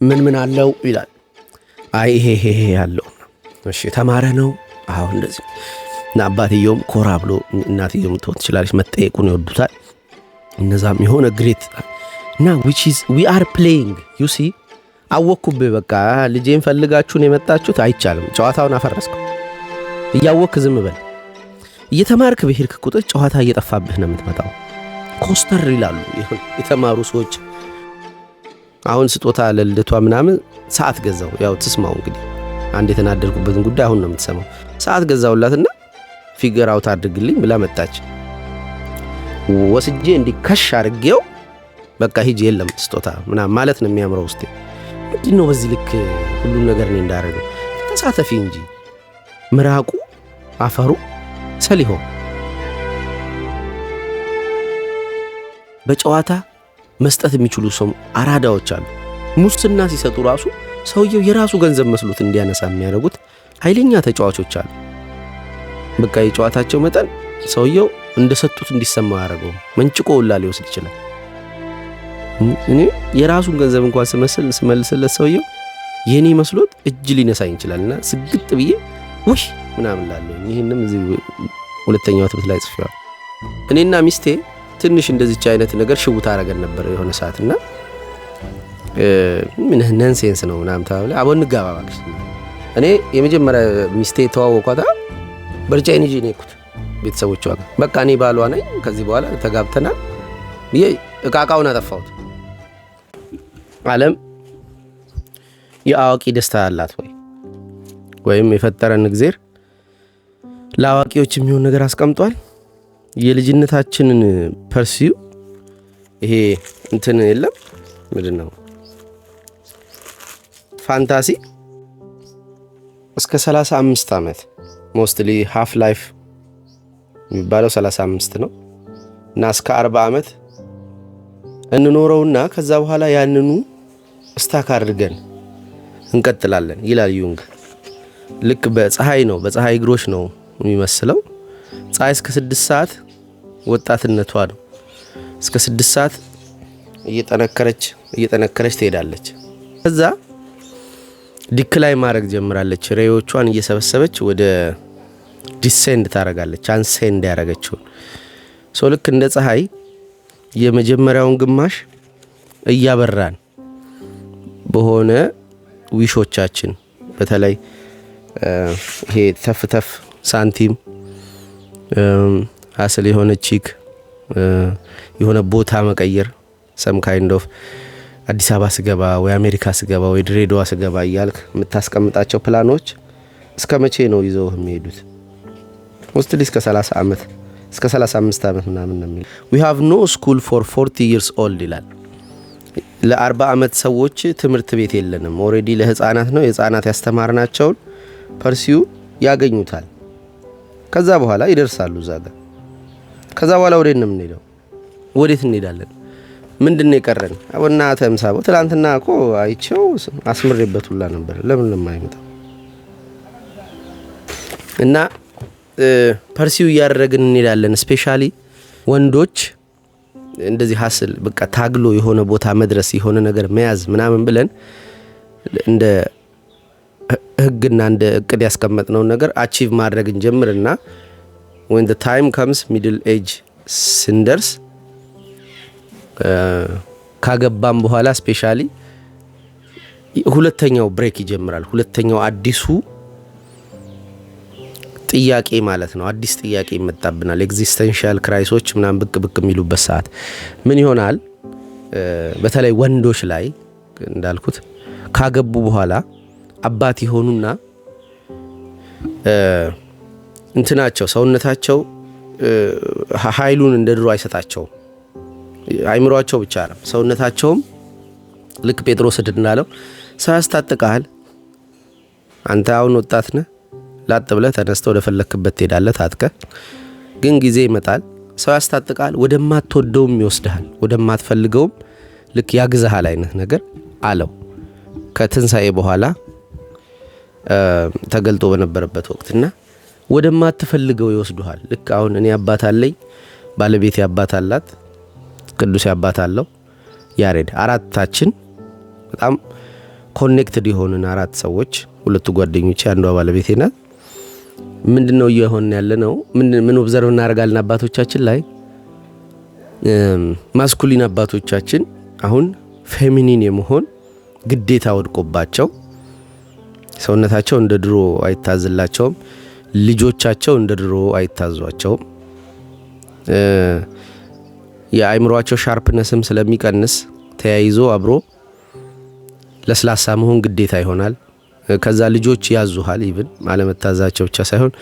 ምን አለው ይላል። አይ ይሄ ያለው እሺ ተማረ ነው። አሁን እንደዚህ እና አባትየውም ኮራ ብሎ እናትየውም ትወት ትችላለች መጠየቁን ይወዱታል። እነዛም የሆነ ግሬት እና which is we are playing you see አወኩብህ በቃ ልጄን ፈልጋችሁን የመጣችሁት አይቻልም። ጨዋታውን አፈረስከው። እያወክ ዝም በል። እየተማርክ በሄድክ ቁጥር ጨዋታ እየጠፋብህ ነው የምትመጣው። ኮስተር ይላሉ የተማሩ ሰዎች። አሁን ስጦታ ለልደቷ ምናምን ሰዓት ገዛው። ያው ትስማው እንግዲህ አንድ የተናደርኩበትን ጉዳይ አሁን ነው የምትሰማው። ሰዓት ገዛውላትና ፊገር አውት አድርግልኝ ብላ መጣች። ወስጄ እንዲከሽ አድርጌው በቃ ሂጅ የለም ስጦታ ምናምን ማለት ነው የሚያምረው ውስጤ። ምንድነው በዚህ ልክ ሁሉ ነገር እኔ እንዳደረገው ተሳተፊ እንጂ ምራቁ አፈሩ ሰሊሆ በጨዋታ መስጠት የሚችሉ ሰው አራዳዎች አሉ። ሙስና ሲሰጡ ራሱ ሰውየው የራሱ ገንዘብ መስሎት እንዲያነሳ የሚያደርጉት ኃይለኛ ተጫዋቾች አሉ። በቃ የጨዋታቸው መጠን ሰውየው እንደሰጡት እንዲሰማው ያደርገው መንጭቆ ሁላ ሊወስድ ይችላል። እኔ የራሱን ገንዘብ እንኳን ስመልስለት ሰውየው የኔ መስሎት እጅ ሊነሳኝ ይችላልና ስግጥ ብዬ ውይ ምናምን ላለሁ። ይሄንም እዚህ ሁለተኛው ትምህርት ላይ ጽፌዋል። እኔና ሚስቴ ትንሽ እንደዚች አይነት ነገር ሽውታ አረገን ነበር የሆነ ሰዓትና ምን ነንሴንስ ነው ምናምን ታውለ አቦን ጋባባክስ። እኔ የመጀመሪያ ሚስቴ ተዋወቋታ በርጫይን ይዤ ነው የኩት ቤተሰቦቿ ጋር በቃ እኔ ባሏ ነኝ። ከዚህ በኋላ ተጋብተናል። እቃቃውን አጠፋሁት። ዓለም የአዋቂ ደስታ አላት ወይም የፈጠረን እግዚአብሔር ለአዋቂዎች የሚሆን ነገር አስቀምጧል። የልጅነታችንን ፐርሲው ይሄ እንትን የለም ምንድነው ፋንታሲ እስከ 35 ዓመት ሞስትሊ ሃፍ ላይፍ የሚባለው 35 ነው እና እስከ 40 ዓመት እንኖረውና ከዛ በኋላ ያንኑ ስታክ አድርገን እንቀጥላለን ይላል ዩንግ። ልክ በፀሐይ ነው በፀሐይ እግሮች ነው የሚመስለው። ፀሐይ እስከ 6 ሰዓት ወጣትነቷ ነው። እስከ 6 ሰዓት እየጠነከረች ትሄዳለች። ከዛ ዲክላይ ማድረግ ጀምራለች። ሬዎቿን እየሰበሰበች ወደ ዲሴንድ ታረጋለች። አንሴንድ ያረጋችው ሶ ልክ እንደ ፀሐይ የመጀመሪያውን ግማሽ እያበራን በሆነ ዊሾቻችን በተለይ ይሄ ተፍተፍ ሳንቲም አስል የሆነ ቺክ የሆነ ቦታ መቀየር some kind of አዲስ አበባ ስገባ ወይ አሜሪካ ስገባ ወይ ድሬዳዋ ስገባ እያልክ የምታስቀምጣቸው ፕላኖች እስከ መቼ ነው ይዘው የሚሄዱት? ሞስትሊ እስከ 30 ዓመት እስከ 35 ዓመት ምናምን ነው የሚል we have no school for 40 years old ይላል። ለ40 ዓመት ሰዎች ትምህርት ቤት የለንም። ኦሬዲ ለህፃናት ነው የህፃናት ያስተማርናቸውን ፐርሲው ያገኙታል። ከዛ በኋላ ይደርሳሉ እዛ ጋር። ከዛ በኋላ ወዴት ነው የምንሄደው? ወዴት እንሄዳለን? ምንድነው የቀረን? አቦና ተምሳቦ ትላንትና እኮ አይቼው አስምሬበት ሁላ ነበር። ለምን ነው የማይመጣው? እና ፐርሲው ያደረግን እንሄዳለን። ስፔሻሊ ወንዶች እንደዚህ ሐስል በቃ ታግሎ የሆነ ቦታ መድረስ የሆነ ነገር መያዝ ምናምን ብለን እንደ ህግና እንደ እቅድ ያስቀመጥነው ነገር አቺቭ ማድረግ እንጀምርና when the time comes middle age ስንደርስ ካገባም በኋላ ስፔሻሊ ሁለተኛው ብሬክ ይጀምራል። ሁለተኛው አዲሱ ጥያቄ ማለት ነው። አዲስ ጥያቄ ይመጣብናል። ኤግዚስተንሻል ክራይሶች ምናምን ብቅ የሚሉበት ሰዓት ምን ይሆናል? በተለይ ወንዶች ላይ እንዳልኩት ካገቡ በኋላ አባት ይሆኑና እንትናቸው ሰውነታቸው ኃይሉን እንደድሮ አይሰጣቸው። አይምሮአቸው ብቻ ነው ሰውነታቸውም ልክ ጴጥሮስ እንዳለው ሰው ያስታጥቃል። አንተ አሁን ወጣት ነህ፣ ላጥ ብለህ ተነስተህ ወደ ፈለክበት ትሄዳለህ ታጥቀህ። ግን ጊዜ ይመጣል ሰው ያስታጥቃል፣ ወደማትወደውም ይወስድሃል፣ ወደማትፈልገውም ልክ ያግዛሃል አይነት ነገር አለው። ከትንሳኤ በኋላ ተገልጦ በነበረበት ወቅትና ወደማትፈልገው ይወስዱሃል። ልክ አሁን እኔ አባት አለኝ፣ ባለቤቴ አባት አላት፣ ቅዱስ አባት አለው ያሬድ። አራታችን በጣም ኮኔክትድ የሆኑን 4 ሰዎች፣ ሁለቱ ጓደኞቼ አንዷ ባለቤቴ ናት። ምንድነው እየሆነ ያለነው? ምን ኦብዘርቭ እናደርጋለን አባቶቻችን ላይ ማስኩሊን አባቶቻችን አሁን ፌሚኒን የመሆን ግዴታ ወድቆባቸው ሰውነታቸው እንደ ድሮ አይታዝላቸውም፣ ልጆቻቸው እንደ ድሮ አይታዟቸውም። የአይምሮአቸው ሻርፕነስም ስለሚቀንስ ተያይዞ አብሮ ለስላሳ መሆን ግዴታ ይሆናል። ከዛ ልጆች ያዙሃል። ኢቭን አለመታዛቸው ብቻ ሳይሆን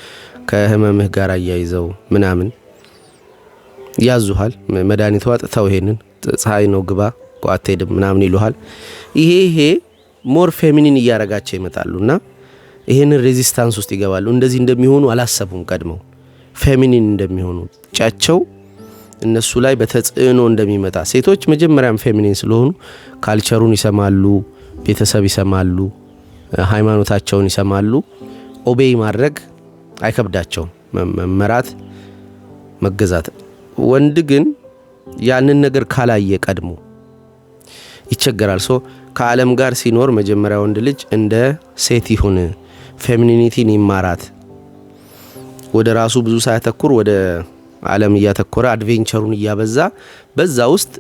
ከህመምህ ጋር አያይዘው ምናምን ያዙሃል። መድኃኒት ዋጥተው ይሄንን ፀሐይ ነው ግባ ቋቴድም ምናምን ይሉሃል። ይሄ ሞር ፌሚኒን እያረጋቸው ይመጣሉና ይሄንን ሬዚስታንስ ውስጥ ይገባሉ። እንደዚህ እንደሚሆኑ አላሰቡም ቀድመው ፌሚኒን እንደሚሆኑ ጫቸው እነሱ ላይ በተጽዕኖ እንደሚመጣ። ሴቶች መጀመሪያም ፌሚኒን ስለሆኑ ካልቸሩን ይሰማሉ፣ ቤተሰብ ይሰማሉ፣ ሃይማኖታቸውን ይሰማሉ። ኦቤይ ማድረግ አይከብዳቸውም፣ መመራት መገዛት። ወንድ ግን ያንን ነገር ካላየ ቀድሞ ይቸገራል። ከዓለም ጋር ሲኖር መጀመሪያ ወንድ ልጅ እንደ ሴት ይሁን፣ ፌሚኒኒቲን ይማራት፣ ወደ ራሱ ብዙ ሳያተኩር ወደ ዓለም እያተኮረ አድቬንቸሩን እያበዛ በዛ ውስጥ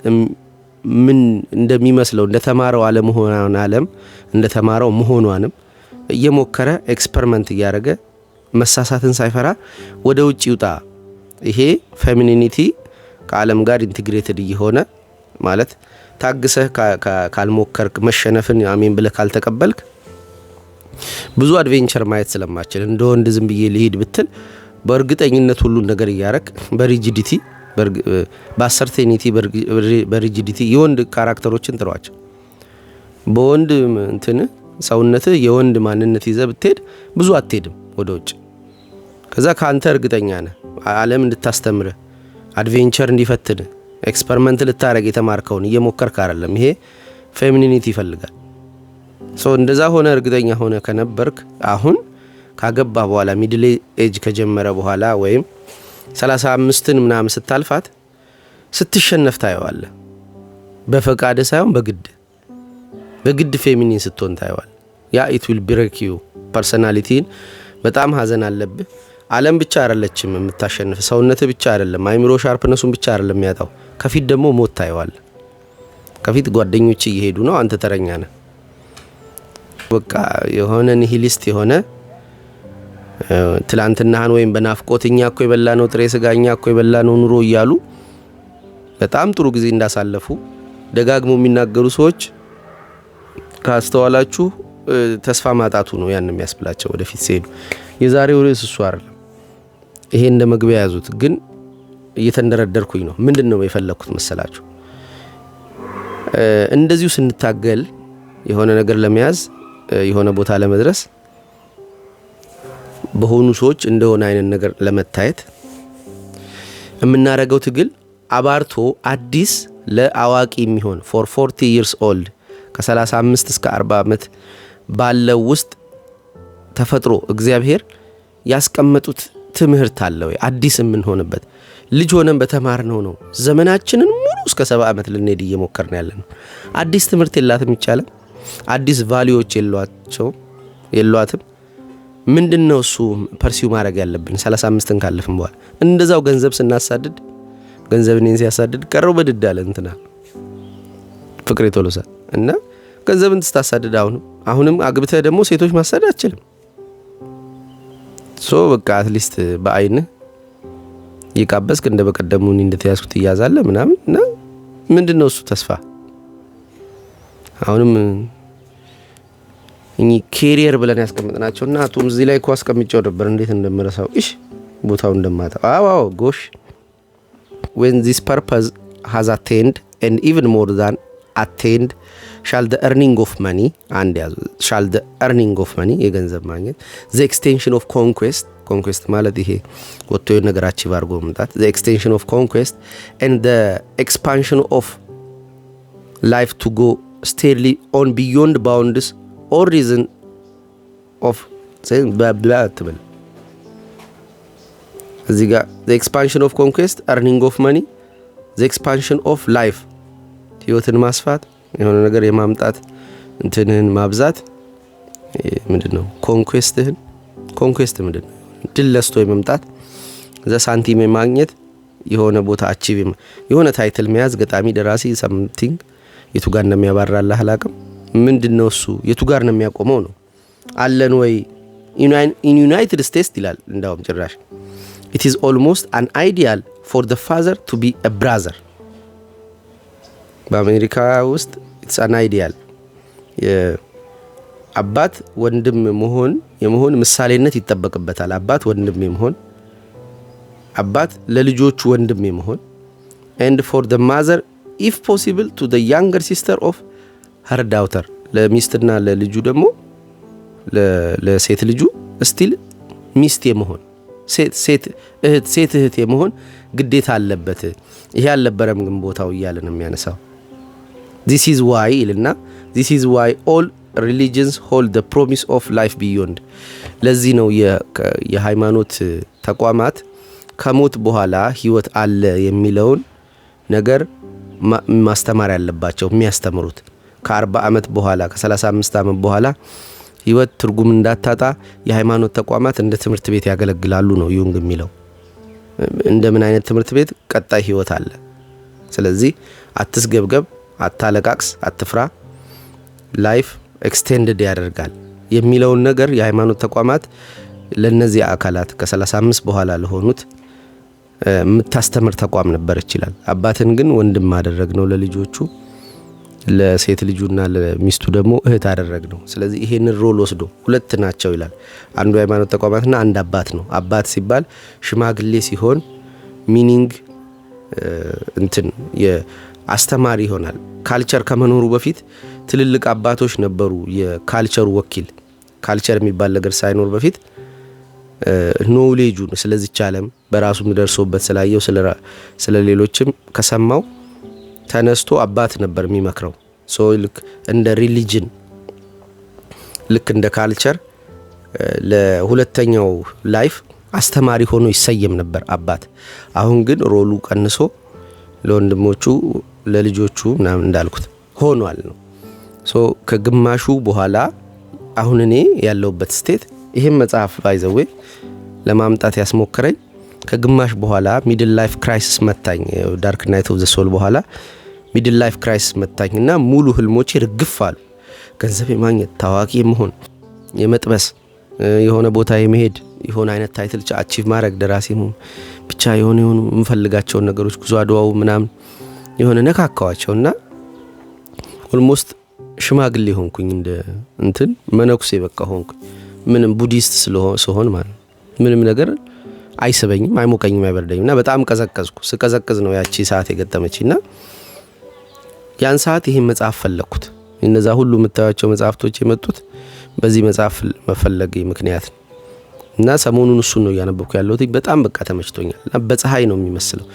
ምን እንደሚመስለው እንደተማረው ዓለም እንደተማረው መሆኗንም እየሞከረ ኤክስፐሪመንት እያደረገ መሳሳትን ሳይፈራ ወደ ውጭ ይውጣ። ይሄ ፌሚኒኒቲ ከዓለም ጋር ኢንቲግሬትድ እየሆነ ማለት ታግሰህ ካልሞከርክ መሸነፍን አሜን ብለህ ካልተቀበልክ ብዙ አድቬንቸር ማየት ስለማችል እንደ ወንድ ዝም ብዬ ልሂድ ብትል በእርግጠኝነት ሁሉን ነገር እያረክ በሪጂዲቲ በአሰርቴኒቲ በሪጂዲቲ የወንድ ካራክተሮችን ጥሯቸው። በወንድ እንትን ሰውነት የወንድ ማንነት ይዘህ ብትሄድ ብዙ አትሄድም ወደ ውጭ። ከዛ ካንተ እርግጠኛ ነህ ዓለም እንድታስተምርህ አድቬንቸር እንዲፈትን ኤክስፐሪመንት ልታረግ የተማርከውን እየሞከርክ አይደለም። ይሄ ፌሚኒኒቲ ይፈልጋል። እንደዛ ሆነ እርግጠኛ ሆነ ከነበርክ አሁን ካገባ በኋላ ሚድል ኤጅ ከጀመረ በኋላ ወይም 35ን ምናምን ስታልፋት ስትሸነፍ ታየዋለህ። በፈቃድ ሳይሆን በግድ ፌሚኒን ስትሆን ታየዋለህ። ያ ኢት ዊል ብሬክ ዩ ፐርሰናሊቲን። በጣም ሀዘን አለብህ። ዓለም ብቻ አይደለችም የምታሸንፍ፣ ሰውነት ብቻ አይደለም፣ አይምሮ ሻርፕነሱን ብቻ አይደለም የሚያጣው። ከፊት ደግሞ ሞት ታየዋለህ። ከፊት ጓደኞች እየሄዱ ነው፣ አንተ ተረኛ ነህ። በቃ የሆነ ኒሂሊስት የሆነ ትላንትናህን ወይም በናፍቆትኛ እኮ የበላነው ጥሬ ስጋኛ እኮ የበላነው ኑሮ እያሉ በጣም ጥሩ ጊዜ እንዳሳለፉ ደጋግሞ የሚናገሩ ሰዎች ካስተዋላችሁ ተስፋ ማጣቱ ነው ያን የሚያስብላቸው ወደፊት ሲሄዱ። የዛሬው ርዕስ እሱ አይደለም። ይሄ እንደ መግቢያ ያዙት። ግን እየተንደረደርኩኝ ነው። ምንድነው የፈለኩት መሰላችሁ? እንደዚሁ ስንታገል የሆነ ነገር ለመያዝ የሆነ ቦታ ለመድረስ በሆኑ ሰዎች እንደሆነ አይነት ነገር ለመታየት የምናረገው ትግል አባርቶ አዲስ ለአዋቂ የሚሆን for 40 years old ከ35 እስከ 40 ዓመት ባለው ውስጥ ተፈጥሮ እግዚአብሔር ያስቀመጡት ትምህርት አለ ወይ? አዲስ የምንሆንበት ልጅ ሆነን በተማርነው ነው ዘመናችንን ሙሉ እስከ 70 ዓመት ልንሄድ እየሞከርን ያለነው። አዲስ ትምህርት የላትም ይቻላል። አዲስ ቫልዩዎች የሏትም። ምንድነው እሱ ፐርሲው ማድረግ ያለብን 35ን ካለፍን በኋላ? እንደዛው ገንዘብ ስናሳድድ ገንዘብን ሲያሳድድ ቀረው በድድ አለ እንትና ፍቅሬ ቶሎሳ እና ገንዘብን ተስታሳድድ አሁንም አግብተህ ደግሞ ሴቶች ማሳደድ አትችልም። በቃ አትሊስት በአይን ይቃበስክ እንደ በቀደሙን እንደተያዝኩት ይያዛለ ምናምን እና ምንድነው እሱ ተስፋ? አሁንም እኚ ኬሪየር ብለን ያስቀምጥናቸውና አቱም እዚህ ላይ ኳስ ቀምጬው ነበር እንዴት እንደምረሳው ቦታው እንደማታ አዎ ጎሽ when this purpose has attained and even more than attained shall the earning of money የገንዘብ ማግኘት the extension of conquest ማለት ይሄ ወጥቶ ነገር አቺቭ አድርጎ መምጣት the extension of conquest and the expansion of life to go steadily on beyond bounds or reason of saying blah ትብል እዚህ ጋር the expansion of conquest earning of money the expansion of life ህይወትን ማስፋት የሆነ ነገር የማምጣት እንትንህን ማብዛት ምንድነው ኮንኩዌስት ምንድነው ድል ለስቶ የመምጣት እዛ ሳንቲም የማግኘት የሆነ ቦታ አቺቭ የሆነ ታይትል መያዝ ገጣሚ ደራሲ something የቱ ጋር እንደሚያባራልህ አላቅም ምንድነው እሱ የቱ ጋር ነው የሚያቆመው ነው አለን ወይ in United States ይላል እንዳውም ጭራሽ it is almost an ideal for the father to be a brother በአሜሪካ ውስጥ it's an ideal አባት ወንድም የመሆን ምሳሌነት ይጠበቅበታል አባት ወንድም የመሆን አባት ለልጆቹ ወንድም የመሆን and for the mother if possible to the younger sister of her daughter ለሚስትና ለልጁ ደግሞ ለሴት ልጁ ስቲል ሚስት የመሆን ሴት እህት የመሆን ግዴታ አለበት ይሄ አልነበረም ግን ቦታው እያለ ነው የሚያነሳው this is why ይልና this is why all religions hold the promise of life beyond ለዚህ ነው የሃይማኖት ተቋማት ከሞት በኋላ ህይወት አለ የሚለውን ነገር ማስተማር ያለባቸው የሚያስተምሩት ከ40 አመት በኋላ ከ35 አመት በኋላ ህይወት ትርጉም እንዳታጣ የሃይማኖት ተቋማት እንደ ትምህርት ቤት ያገለግላሉ ነው ዩንግ የሚለው እንደምን አይነት ትምህርት ቤት ቀጣይ ህይወት አለ ስለዚህ አትስገብገብ አታለቃቅስ አትፍራ ላይፍ ኤክስቴንድድ ያደርጋል የሚለውን ነገር የሃይማኖት ተቋማት ለነዚህ አካላት ከ35 በኋላ ለሆኑት ምታስተምር ተቋም ነበር ይችላል አባትን ግን ወንድም አደረግነው ለልጆቹ ለሴት ልጁና ለሚስቱ ደግሞ እህት አደረግነው ስለዚህ ይሄን ሮል ወስዶ ሁለት ናቸው ይላል አንዱ የሃይማኖት ተቋማትና አንድ አባት ነው አባት ሲባል ሽማግሌ ሲሆን ሚኒንግ እንትን የአስተማሪ ይሆናል ካልቸር ከመኖሩ በፊት ትልልቅ አባቶች ነበሩ የካልቸሩ ወኪል ካልቸር የሚባል ነገር ሳይኖር በፊት ኖሌጁን ስለዚህ ዓለም በራሱ ምደርሶበት ስላየው ስለ ሌሎችም ከሰማው ተነስቶ አባት ነበር የሚመክረው ሶ ልክ እንደ ሪሊጅን ልክ እንደ ካልቸር ለሁለተኛው ላይፍ አስተማሪ ሆኖ ይሰየም ነበር አባት አሁን ግን ሮሉ ቀንሶ ለወንድሞቹ ለልጆቹ ምናምን እንዳልኩት ሆኗል ነው ሶ ከግማሹ በኋላ አሁን እኔ ያለውበት ስቴት ይሄን መጽሐፍ ባይዘዌ ለማምጣት ያስሞከረኝ ከግማሽ በኋላ ሚድል ላይፍ ክራይሲስ መታኝ ዳርክ ናይት ኦፍ ዘ ሶል በኋላ ሚድል ላይፍ ክራይሲስ መታኝና ሙሉ ህልሞቼ ርግፍ አሉ ገንዘብ የማግኘት ታዋቂ መሆን የመጥበስ የሆነ ቦታ የመሄድ የሆነ አይነት ታይትል አቺቭ ማድረግ ደራሲ መሆን ብቻ የሆነ የምፈልጋቸው ነገሮች ጉዞ አድዋው ምናምን የሆነ ነካካዋቸውና ኦልሞስት ሽማግሌ ሆንኩኝ እንደ እንትን መነኩሴ በቃ ሆንኩኝ ምንም ቡዲስት ስለሆን ማለት ምንም ነገር አይስበኝም አይሞቀኝም አይበርደኝምና በጣም ቀዘቀዝኩ ስቀዘቅዝ ነው ያቺ ሰዓት የገጠመችና ያን ሰዓት ይሄን መጽሐፍ ፈለኩት እነዛ ሁሉ የምታዩቸው መጽሐፍቶች የመጡት በዚህ መጽሐፍ መፈለግ ምክንያት እና ሰሞኑን እሱ ነው ያነበብኩ ያለሁት በጣም በቃ ተመችቶኛል እና በፀሐይ ነው የሚመስለው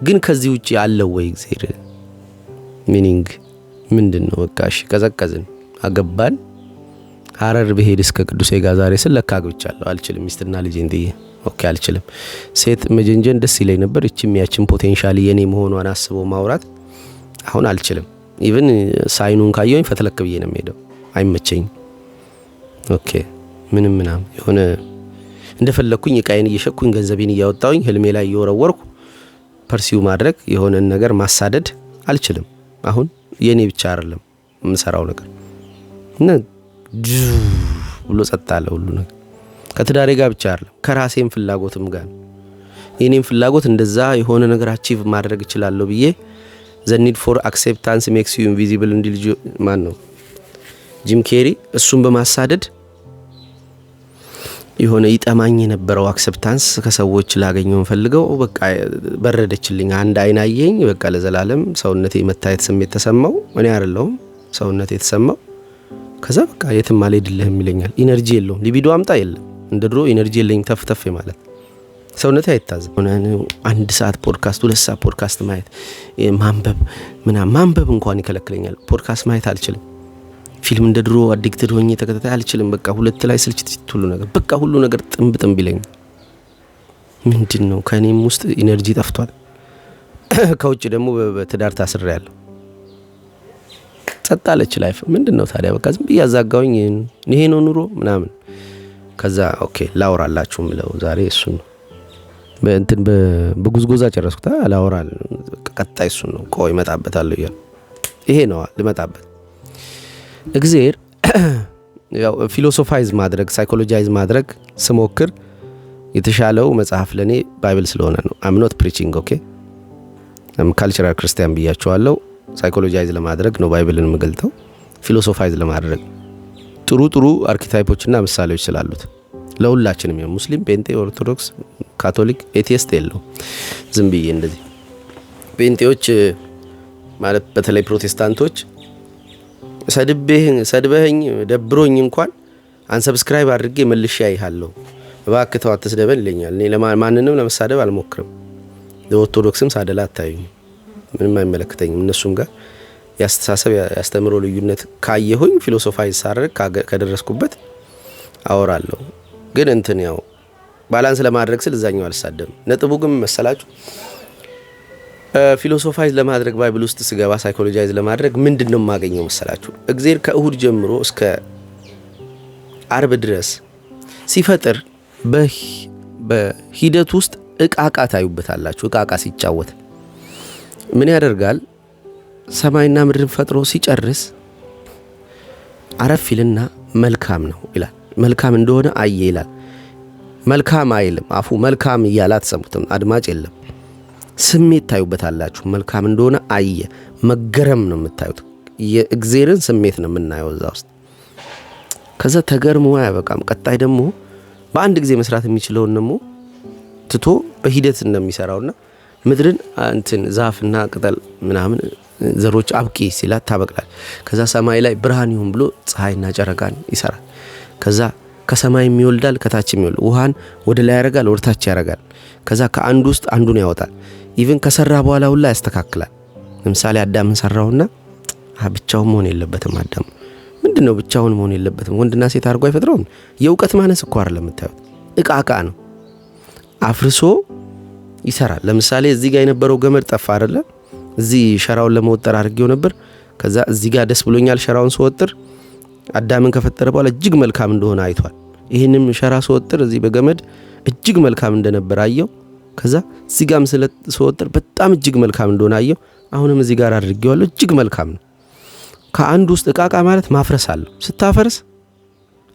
ግን ከዚህ ውጪ ያለው ወይ እግዚአብሔር ሚኒንግ ምንድነው በቃ እሺ ቀዘቀዝን አገባን ሐረር በሄድ እስከ ቅዱሴ ጋር ዛሬ ስለካ አግብቻለሁ አልችልም ሚስትና ልጅ እንዲህ ኦኬ አልችልም ሴት መጀንጀን ደስ ይለኝ ነበር እቺም ያችን ፖቴንሻል የኔ መሆኗን አስቦ ማውራት አሁን አልችልም ኢቭን ሳይኑን ካየኝ ፈተለክ ብዬ ነው የምሄደው አይመቸኝ ኦኬ ምንም የሆነ እንደፈለኩኝ እቃዬን እየሸኩኝ ገንዘቤን እያወጣውኝ ህልሜ ላይ እየወረወርኩ ፐርሲው ማድረግ የሆነ ነገር ማሳደድ አልችልም አሁን የኔ ብቻ አይደለም የምሰራው ነገር እና ብሎ ጸጣለ ሁሉ ነገር ከትዳሬ ጋር ብቻ አይደለም ከራሴም ፍላጎትም ጋር የኔም ፍላጎት እንደዛ የሆነ ነገር አቺቭ ማድረግ እችላለሁ ብዬ the need for acceptance makes you invisible እንዲል ማን ነው ጂም ኬሪ እሱን በማሳደድ የሆነ ይጠማኝ የነበረው አክሰፕታንስ ከሰዎች ላገኘው ፈልገው በቃ በረደችልኝ አንድ አይናየኝ በቃ ለዘላለም ሰውነቴ መታየት ስሜት ተሰማው እኔ አይደለሁም ሰውነቴ ተሰማው ከዛ በቃ የትም አልሄድልህም ይለኛል ኢነርጂ የለውም ሊቢዶ አምጣ የለም እንደ ድሮ ኢነርጂ የለኝ ተፍተፍ ማለት ሰውነቴ አይታዘም አንድ ሰዓት ፖድካስት 2 ሰዓት ፖድካስት ማየት ማንበብ እንኳን ይከለክለኛል ፖድካስት ማየት አልችልም ፊልም እንደ ድሮ አዲክትድ ሆኜ ተከታታይ አልችልም በቃ ሁለት ላይ ስልችት ሁሉ ነገር በቃ ሁሉ ነገር ጥምብ ይለኛል ምንድነው ከኔም ውስጥ ኢነርጂ ጠፍቷል ከውጭ ደግሞ በትዳር ታስሬያለሁ ጸጥ አለች ላይፍ። ምንድነው ታዲያ በቃ ዝም ብዬ አዛጋውኝ ይሄ ነው ኑሮ ምናምን። ከዛ ኦኬ ላውራላችሁ ምለው ዛሬ እሱ ነው። በእንትን በጉዝጎዛ ጨረስኩት። ላውራል ቀጣይ እሱ ነው። ቆይ እመጣበታለሁ ይላል። ይሄ ነው ልመጣበት። እግዚአብሔር ያው ፊሎሶፋይዝ ማድረግ ሳይኮሎጃይዝ ማድረግ ስሞክር የተሻለው መጽሐፍ ለኔ ባይብል ስለሆነ ነው። አም ኖት ፕሪቺንግ ኦኬ። ካልቸራል ክርስቲያን ብያቸዋለሁ። ሳይኮሎጃይዝ ለማድረግ ነው ባይብልን የምገልጠው፣ ፊሎሶፋይዝ ለማድረግ ጥሩ አርኪታይፖችና ምሳሌዎች ስላሉት ለሁላችንም ነው። ሙስሊም፣ ጴንጤ፣ ኦርቶዶክስ፣ ካቶሊክ፣ ኤቲስት የለው። ዝም ብዬ እንደዚህ ጴንጤዎች ማለት በተለይ ፕሮቴስታንቶች ሰድበኝ ደብሮኝ እንኳን አንሰብስክራይብ አድርጌ መልሼ አይሃለሁ እባክህ ተው አትስደበን ይለኛል። እኔ ለማንንም ለመሳደብ አልሞክርም። ለኦርቶዶክስም ሳደላ አታዩኝ፣ ምንም አይመለከተኝም። እነሱም ጋር ያስተሳሰብ ያስተምሮ ልዩነት ካየሁኝ ፊሎሶፋይዝ ሳደርግ ከደረስኩበት አወራለሁ። ግን እንትን ያው ባላንስ ለማድረግ ስል እዛኛው አልሳደብም። ነጥቡ ግን መሰላችሁ ፊሎሶፋይዝ ለማድረግ ባይብል ውስጥ ስገባ ሳይኮሎጃይዝ ለማድረግ ምንድነው የማገኘው መሰላችሁ? እግዚአብሔር ከእሁድ ጀምሮ እስከ አርብ ድረስ ሲፈጥር በሂደት ውስጥ እቃቃ ታዩበታላችሁ። እቃቃ ሲጫወት ምን ያደርጋል? ሰማይና ምድርን ፈጥሮ ሲጨርስ አረፍ ይልና መልካም ነው ይላል። መልካም እንደሆነ አየ ይላል። መልካም አይልም። አፉ መልካም እያለ አትሰሙትም። አድማጭ የለም። ስሜት ታዩበታላችሁ። መልካም እንደሆነ አየ። መገረም ነው የምታዩት። የእግዚአብሔርን ስሜት ነው የምናየው እዛ ውስጥ። ከዛ ተገርሞ አያበቃም። ቀጣይ ደግሞ በአንድ ጊዜ መስራት የሚችለውን ደግሞ ትቶ በሂደት እንደሚሰራውና ምድርን እንትን ዛፍና ቅጠል ምናምን ዘሮች አብቂ ሲላት ታበቅላል። ከዛ ሰማይ ላይ ብርሃን ይሁን ብሎ ፀሐይና ጨረቃን ይሰራል። ከዛ ከሰማይ የሚወልዳል ከታች የሚወልድ ውሃን ወደ ላይ ያረጋል ወደ ታች ያረጋል። ከዛ ከአንዱ ውስጥ አንዱን ያወጣል። ኢቭን ከሰራ በኋላ ሁላ ያስተካክላል። ለምሳሌ አዳምን ሰራውና ብቻውን መሆን የለበትም። አዳም ምንድነው ብቻውን መሆን የለበትም? ወንድና ሴት አድርጎ አይፈጥረውም? የእውቀት ማነስ እኮ አይደለም የምታዩት፣ እቃቃ ነው። አፍርሶ ይሰራል። ለምሳሌ እዚህ ጋር የነበረው ገመድ ጠፋ አይደለ? እዚህ ሸራውን ለመወጠር አድርጌው ነበር። ከዛ እዚህ ጋር ደስ ብሎኛል ሸራውን ስወጥር። አዳምን ከፈጠረ በኋላ እጅግ መልካም እንደሆነ አይቷል። ይሄንም ሸራ ስወጥር እዚህ በገመድ እጅግ መልካም እንደነበር አየው። ከዛ እዚህ ጋርም ስወጥር በጣም እጅግ መልካም እንደሆነ አየው። አሁንም እዚህ ጋር አድርጌዋለሁ እጅግ መልካም ነው። ከአንድ ውስጥ እቃቃ ማለት ማፍረስ አለው። ስታፈርስ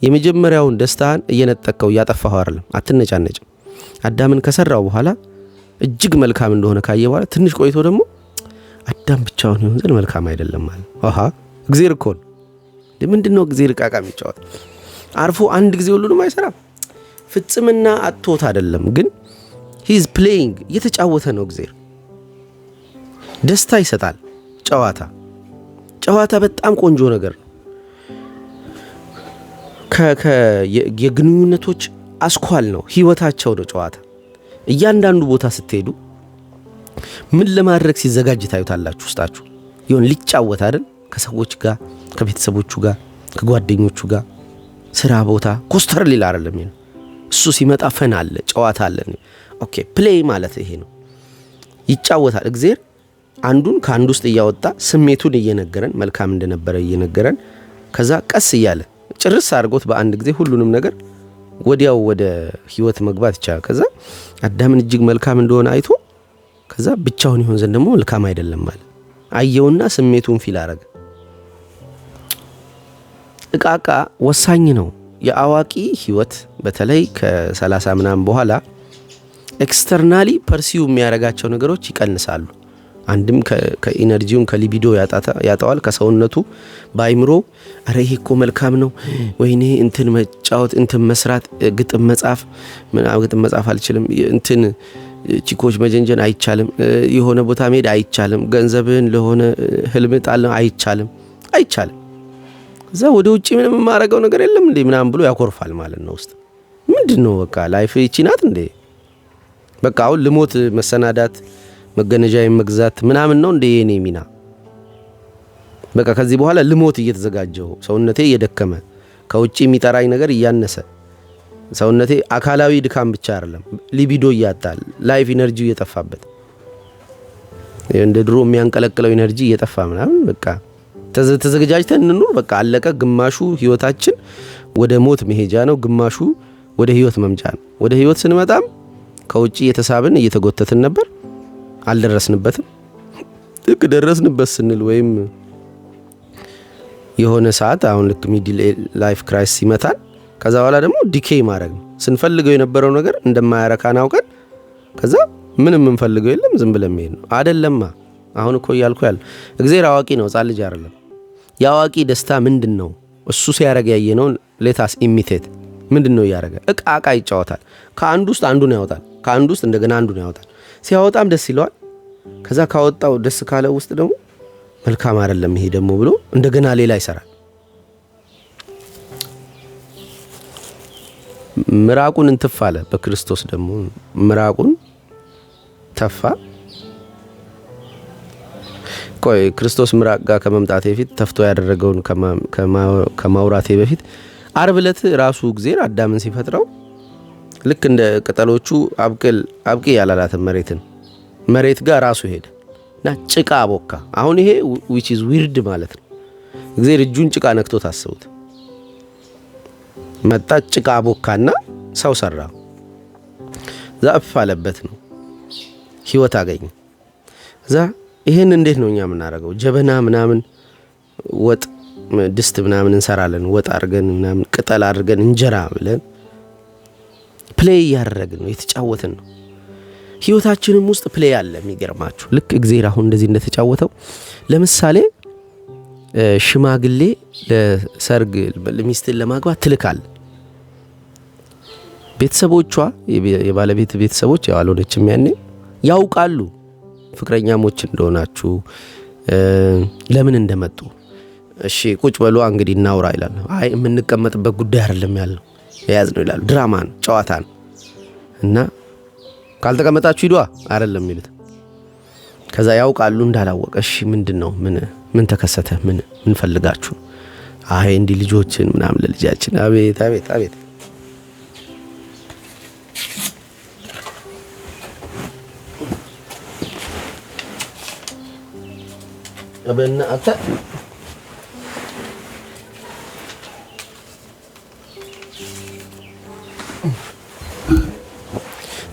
የመጀመሪያውን ደስታን እየነጠቀው እያጠፋው አይደለም፣ አትነጫነጭም። አዳምን ከሰራው በኋላ እጅግ መልካም እንደሆነ ካየ በኋላ ትንሽ ቆይቶ ደግሞ አዳም ብቻውን ይሆን ዘንድ መልካም አይደለም ማለት እግዚአብሔር እኮ ነው። ምንድነው እግዚአብሔር እቃቃ የሚጫወት? አርፎ አንድ ጊዜ ሁሉንም አይሰራም። ፍጽምና አጥቶት አይደለም፣ ግን he is playing እየተጫወተ ነው። እግዚአብሔር ደስታ ይሰጣል። ጨዋታ በጣም ቆንጆ ነገር ነው። የግንኙነቶች አስኳል ነው፣ ህይወታቸው ነው ጨዋታ። እያንዳንዱ ቦታ ስትሄዱ ምን ለማድረግ ሲዘጋጅ ታዩታላችሁ። ውስጣችሁ ይሁን ሊጫወት አይደል? ከሰዎች ጋር፣ ከቤተሰቦቹ ጋር፣ ከጓደኞቹ ጋር ስራ ቦታ ኮስተር ሊል አይደለም። እሱ ሲመጣ ፈን አለ፣ ጨዋታ አለ። ኦኬ ፕሌይ ማለት ይሄ ነው። ይጫወታል እግዚአብሔር አንዱን ከአንዱ ውስጥ እያወጣ ስሜቱን እየነገረን መልካም እንደነበረ እየነገረን ከዛ ቀስ እያለ ጭርስ አድርጎት በአንድ ጊዜ ሁሉንም ነገር ወዲያው ወደ ህይወት መግባት ይቻላል። ከዛ አዳምን እጅግ መልካም እንደሆነ አይቶ ከዛ ብቻውን ይሆን ዘንድ ደግሞ መልካም አይደለም ማለት አየውና ስሜቱን ፊል አረገ። እቃቃ ወሳኝ ነው። የአዋቂ ህይወት በተለይ ከ30 ምናምን በኋላ ኤክስተርናሊ ፐርሲው የሚያረጋቸው ነገሮች ይቀንሳሉ። አንድም ከኢነርጂውን ከሊቢዶ ያጣዋል። ከሰውነቱ ባይምሮ አረ ይሄ እኮ መልካም ነው፣ ወይኔ እንትን መጫወት እንትን መስራት ግጥም መጻፍ አልችልም፣ እንትን ቺኮች መጀንጀን አይቻልም፣ የሆነ ቦታ መሄድ አይቻልም፣ ገንዘብን ለሆነ ህልም ጣል አይቻልም። እዛ ወደ ውጪ ምንም ማረጋው ነገር የለም እንዴ ምናምን ብሎ ያኮርፋል ማለት ነው። ውስጥ ምንድነው በቃ ላይፍ ይቺ ናት እንዴ? በቃ አሁን ልሞት መሰናዳት መገነጃ መግዛት ምናምን ነው እንዴ የኔ ሚና? በቃ ከዚህ በኋላ ልሞት እየተዘጋጀው ሰውነቴ እየደከመ ከውጪ የሚጠራኝ ነገር እያነሰ ሰውነቴ አካላዊ ድካም ብቻ አይደለም ሊቢዶ እያጣል ላይፍ ኢነርጂ እየጠፋበት እንደ ድሮ የሚያንቀለቅለው ኢነርጂ እየጠፋ ምናምን በቃ ተዘጋጅተን እንኑር። በቃ አለቀ። ግማሹ ህይወታችን ወደ ሞት መሄጃ ነው፣ ግማሹ ወደ ህይወት መምጫ ነው። ወደ ህይወት ስንመጣም ከውጪ እየተሳብን እየተጎተትን ነበር፣ አልደረስንበትም። ልክ ደረስንበት ስንል ወይም የሆነ ሰዓት አሁን ልክ ሚድ ላይፍ ክራይሲስ ሲመታል፣ ከዛ በኋላ ደግሞ ዲኬይ ማድረግ ነው። ስንፈልገው የነበረው ነገር እንደማያረካን አውቀን ከዛ ምንም የምንፈልገው የለም ዝም ብለን መሄድ ነው። አይደለማ አሁን እኮ እያልኩ ያለው እግዚአብሔር አዋቂ ነው፣ ሕፃን ልጅ አይደለም። የአዋቂ ደስታ ምንድን ነው? እሱ ሲያረግ ያየነውን ሌታስ ኢሚቴት። ምንድን ነው እያረገ? እቃ ይጫወታል። ከአንዱ ውስጥ አንዱን ያወጣል፣ ከአንዱ ውስጥ እንደገና አንዱን ያወጣል። ሲያወጣም ደስ ይለዋል። ከዛ ካወጣው ደስ ካለ ውስጥ ደግሞ መልካም አይደለም ይሄ ደግሞ ብሎ እንደገና ሌላ ይሰራል። ምራቁን እንትፍ አለ። በክርስቶስ ደግሞ ምራቁን ተፋ። ቆይ ክርስቶስ ምራቅ ጋር ከመምጣቴ በፊት ተፍቶ ያደረገውን ከማውራቴ በፊት ዓርብ ዕለት ራሱ እግዚአብሔር አዳምን ሲፈጥረው ልክ እንደ ቅጠሎቹ አብቂ ያላላትን መሬት ጋር ራሱ ሄደ እና ጭቃ ቦካ። አሁን ይሄ which is weird ማለት ነው። እግዚአብሔር እጁን ጭቃ ነክቶ ታስቡት። መጣ ጭቃ ቦካና ሰው ሰራ። ዛፍ አለበት ነው ህይወት አገኘ። እዛ ይሄን እንዴት ነው እኛ የምናደርገው? ጀበና ምናምን ወጥ ድስት ምናምን እንሰራለን። ወጥ አድርገን ምናምን ቅጠል አድርገን እንጀራ ብለን ፕሌይ ያደረግን ነው፣ የተጫወትን ነው። ህይወታችንም ውስጥ ፕሌይ አለ። የሚገርማችሁ ልክ እግዚአብሔር አሁን እንደዚህ እንደተጫወተው ለምሳሌ ሽማግሌ ለሰርግ ሚስትን ለማግባት ትልካል። ቤተሰቦቿ የባለቤት ቤተሰቦች ያልሆነችም ያኔ ያውቃሉ ፍቅረኛሞች እንደሆናችሁ፣ ለምን እንደመጡ። እሺ ቁጭ በሉ እንግዲህ እናውራ ይላል። አይ የምንቀመጥበት ጉዳይ አይደለም ያለው ያዝ ነው ይላሉ። ድራማ ነው፣ ጨዋታ ነው እና ካልተቀመጣችሁ ሂዷ አይደለም የሚሉት። ከዛ ያውቃሉ እንዳላወቀ። እሺ ምንድነው? ምን ተከሰተ? ምን ፈልጋችሁ? አይ እንዲህ ልጆችን ምናምን ለልጃችን። አቤት አቤት አቤት። አበና አታ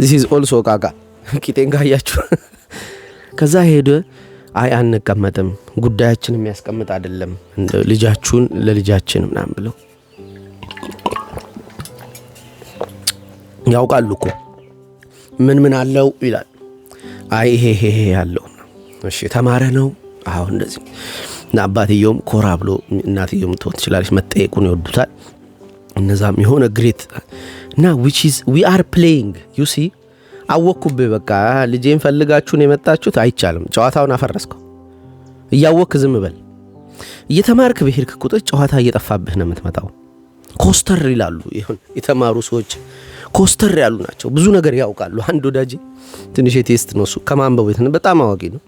this is also ቃቃ ቂጤን ጋያችሁ። ከዛ ሄደ። አይ አንቀመጥም፣ ጉዳያችን የሚያስቀምጥ አይደለም፣ ልጃችሁን ለልጃችን ምናምን ብለው ያውቃሉ እኮ ምን አለው ይላል። አይ ይሄ ያለው እሺ ተማረ ነው። አሁን እንደዚህ እና አባትየውም ኮራ ብሎ እናትየውም ትሆን ትችላለች፣ መጠየቁን ይወዱታል። እነዛም የሆነ ግሬት እና which is we are playing you see። አወኩብህ በቃ ልጄን ፈልጋችሁ ነው የመጣችሁት። አይቻልም፣ ጨዋታውን አፈረስከው። እያወክ ዝም በል። እየተማርክ በሄድክ ቁጥር ጨዋታ እየጠፋብህ ነው የምትመጣው። ኮስተር ይላሉ። ይሁን የተማሩ ሰዎች ኮስተር ያሉ ናቸው፣ ብዙ ነገር ያውቃሉ። አንድ ወዳጄ ትንሽ ቴስት ነው እሱ፣ ከማንበቡ የተነ በጣም አዋቂ ነው።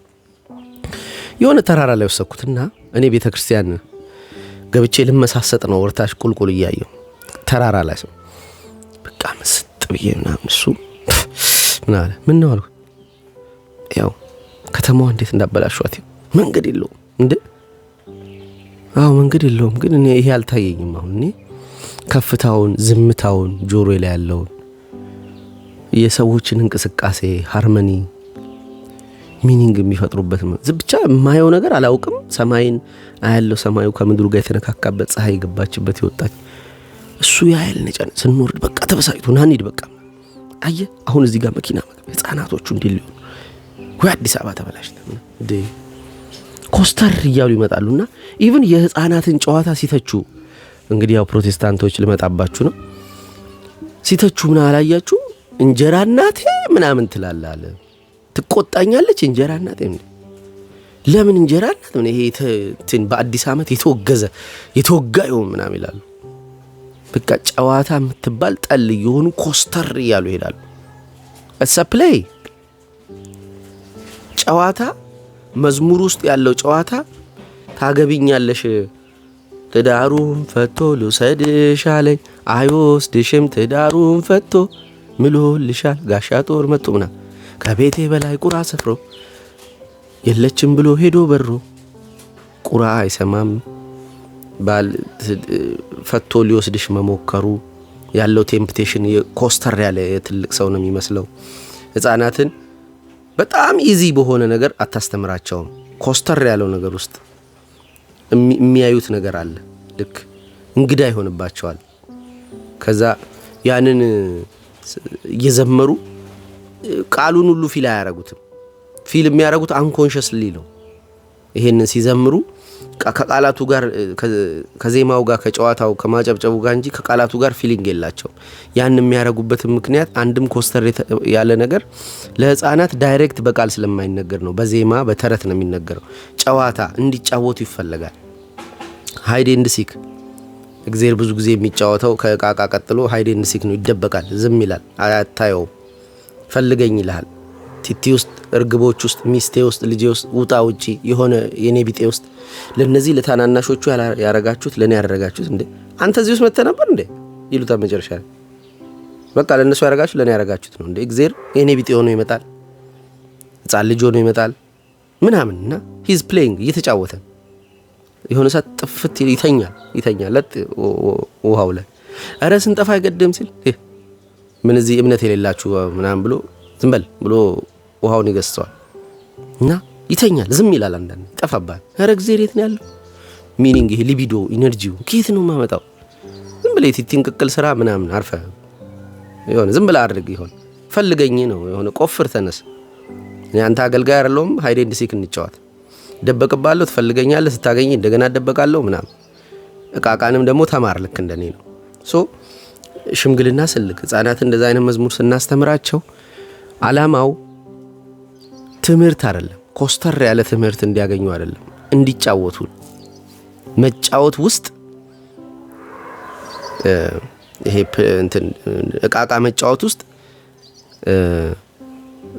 የሆነ ተራራ ላይ ወሰኩትና እኔ ቤተክርስቲያን ገብቼ ልመሳሰጥ ነው፣ ወርታሽ ቁልቁል እያየው ተራራ ላይ ሰው በቃ መስጥ ብዬ ምናምን እሱ ምን አለ? ምን ነው አልኩ። ያው ከተማዋ እንዴት እንዳበላሽዋት መንገድ የለውም እንዴ? አዎ መንገድ የለውም፣ ግን እኔ ይሄ አልታየኝም። አሁን እኔ ከፍታውን፣ ዝምታውን፣ ጆሮ ላይ ያለውን የሰዎችን እንቅስቃሴ ሃርመኒ ሚኒንግ የሚፈጥሩበት ብቻ የማየው ነገር አላውቅም። ሰማይን አያለው፣ ሰማዩ ከምድሩ ጋር የተነካካበት፣ ፀሐይ ገባችበት ይወጣች እሱ ያያል። ነጫን ስንወርድ በቃ ተበሳይቶ ናንሂድ በቃ አየ። አሁን እዚህ ጋር መኪና ህፃናቶቹ እንዲል ወይ አዲስ አበባ ተበላሽተ እንዴ ኮስተር እያሉ ይመጣሉና ኢቭን የህፃናትን ጨዋታ ሲተቹ፣ እንግዲህ ያው ፕሮቴስታንቶች ልመጣባችሁ ነው፣ ሲተቹ ምን አላያችሁ? እንጀራ እናቴ ምናምን ትላላለ፣ ትቆጣኛለች እንጀራ እናቴ። ለምን እንጀራ እናቴ? ምን ይሄ በአዲስ ዓመት የተወጋዩ ምናምን ይላሉ። በቃ ጨዋታ የምትባል ጠል የሆኑ ኮስተር እያሉ ይሄዳሉ። እሳ ፕሌይ ጨዋታ፣ መዝሙር ውስጥ ያለው ጨዋታ። ታገቢኛለሽ ትዳሩን ፈቶ ልውሰድሽ አለኝ፣ አይወስድሽም ትዳሩን ፈቶ ምሎልሻል ጋሻ ጦር መጥቶ ምናምን ከቤቴ በላይ ቁራ ሰፍሮ የለችም ብሎ ሄዶ በሮ ቁራ አይሰማም። ባል ፈቶ ሊወስድሽ መሞከሩ ያለው ቴምፕቴሽን ኮስተር ያለ ትልቅ ሰው ነው የሚመስለው። ህፃናትን በጣም ኢዚ በሆነ ነገር አታስተምራቸውም። ኮስተር ያለው ነገር ውስጥ የሚያዩት ነገር አለ። ልክ እንግዳ ይሆንባቸዋል። ከዛ ያንን እየዘመሩ ቃሉን ሁሉ ፊል አያረጉትም። ፊል የሚያረጉት አንኮንሽስሊ ነው። ይሄንን ሲዘምሩ ከቃላቱ ጋር ከዜማው ጋር ከጨዋታው ከማጨብጨቡ ጋር እንጂ ከቃላቱ ጋር ፊሊንግ የላቸውም። ያን የሚያረጉበት ምክንያት አንድም ኮስተር ያለ ነገር ለህፃናት ዳይሬክት በቃል ስለማይነገር ነው። በዜማ በተረት ነው የሚነገረው። ጨዋታ እንዲጫወቱ ይፈለጋል። ሃይድ ኤንድ ሲክ እግዚአብሔር ብዙ ጊዜ የሚጫወተው ከቃቃ ቀጥሎ ሃይድ ኤንድ ሲክ ነው። ይደበቃል፣ ዝም ይላል፣ አያታየው። ፈልገኝ ይልሃል። ቲቲ ውስጥ፣ እርግቦች ውስጥ፣ ሚስቴ ውስጥ፣ ልጄ ውስጥ፣ ውጣ ውጪ የሆነ የኔ ቢጤ ውስጥ ለነዚህ ለታናናሾቹ ያረጋችሁት ለኔ ያረጋችሁት እንዴ? አንተ እዚህ ውስጥ መጥተህ ነበር እንዴ ይሉታል መጨረሻ ላይ። በቃ ለነሱ ያረጋችሁት ለኔ ያረጋችሁት ነው እንዴ? እግዚአብሔር የኔ ቢጤ ሆኖ ይመጣል፣ ህፃን ልጅ ሆኖ ይመጣል ምናምን እና ሂዝ ፕሌይንግ እየተጫወተ የሆነ ሰዓት ጥፍት ይተኛል ለጥ ውሃው ላይ። ኧረ ስንጠፋ አይገድም ሲል ምን እዚህ እምነት የሌላችሁ ምናምን ብሎ ዝም በል ብሎ ውሃውን ይገስተዋል እና ይተኛል። ዝም ይላል። አንዳንዴ ይጠፋባል። ኧረ እግዚአብሔር የት ነው ያለው? ሚኒንግ ይሄ ሊቢዶ ኢነርጂው ከየት ነው የማመጣው? ዝም ብለህ የቲቲን ቅቅል ስራ ምናምን አርፈ የሆነ ዝም ብለህ አድርግ። ይሆን ፈልገኝ ነው የሆነ ቆፍር ተነስ። እኔ አንተ አገልጋይ አይደለሁም። ሃይድ ኤንድ ሲክ እንጫወት። ደበቅባለሁ፣ ትፈልገኛለህ፣ ስታገኝ እንደገና ደበቃለሁ ምናምን። እቃቃንም ደግሞ ተማር። ልክ እንደኔ ነው። ሶ ሽምግልና ስልክ ህፃናት እንደዛ አይነት መዝሙር ስናስተምራቸው አላማው ትምህርት አይደለም፣ ኮስተር ያለ ትምህርት እንዲያገኙ አይደለም፣ እንዲጫወቱ። መጫወት ውስጥ ይሄ እንትን እቃቃ መጫወት ውስጥ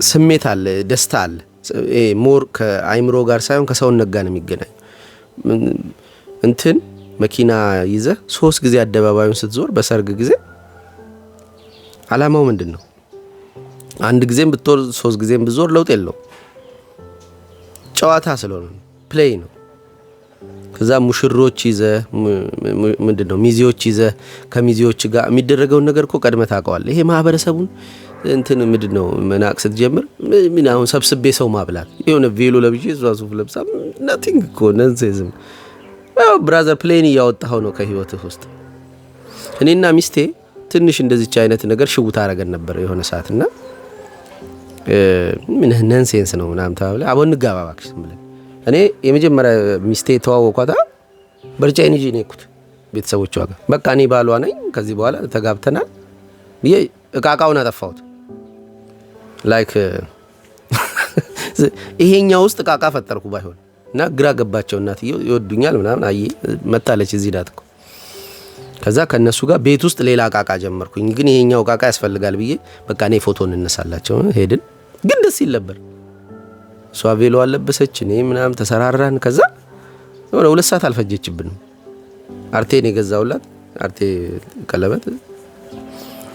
ስሜት አለ፣ ደስታ አለ። ሞር ከአይምሮ ጋር ሳይሆን ከሰውነት ጋር ነው የሚገናኝ። እንትን መኪና ይዘህ 3 ጊዜ አደባባዩን ስትዞር በሰርግ ጊዜ አላማው ምንድን ነው? አንድ ጊዜም ብትዞር 3 ጊዜም ብትዞር ለውጥ የለው። ጨዋታ ስለሆነ ፕሌይ ነው። ከዛ ሙሽሮች ይዘህ ምንድነው ሚዜዎች ይዘህ ከሚዜዎች ጋር የሚደረገውን ነገር እኮ ቀድመህ ታውቀዋለህ። ይሄ ማህበረሰቡን እንትን ምንድነው መናቅ ስትጀምር ምን አሁን ሰብስቤ ሰው ማብላት የሆነ ቬሎ ለብዬ ሱፍ ለብሳ ናቲንግ እኮ ነንሴዝም። ብራዘር ፕሌን እያወጣኸው ነው ከህይወትህ ውስጥ። እኔና ሚስቴ ትንሽ እንደዚች አይነት ነገር ሽውታ አረገን ነበር የሆነ ሰዓት እና ምን ነንሴንስ ነው ምናምን ተባብለ አቦን ጋባ እባክሽ ብለን እኔ የመጀመሪያ ሚስቴ ተዋወቋታ በርጫይን ይዤ ነው የኩት ቤተሰቦቿ ጋር። በቃ እኔ ባሏ ነኝ፣ ከዚህ በኋላ ተጋብተናል ብዬ እቃቃውን አጠፋሁት። ላይክ ይሄኛው ውስጥ እቃቃ ፈጠርኩ ባይሆን እና ግራ ገባቸው። እናትየው ይወዱኛል ምናምን አይ መታለች እዚህ ዳት እኮ። ከዛ ከነሱ ጋር ቤት ውስጥ ሌላ እቃቃ ጀመርኩኝ። ግን ይሄኛው እቃቃ ያስፈልጋል ብዬ በቃ እኔ ፎቶ እንነሳላቸው ሄድን። ግን ደስ ይል ነበር። እሷ ቬሎ አለበሰች፣ እኔ ምናምን ተሰራራን። ከዛ ወደ 2 ሰዓት አልፈጀችብንም። አርቴን የገዛውላት አርቴ ቀለበት።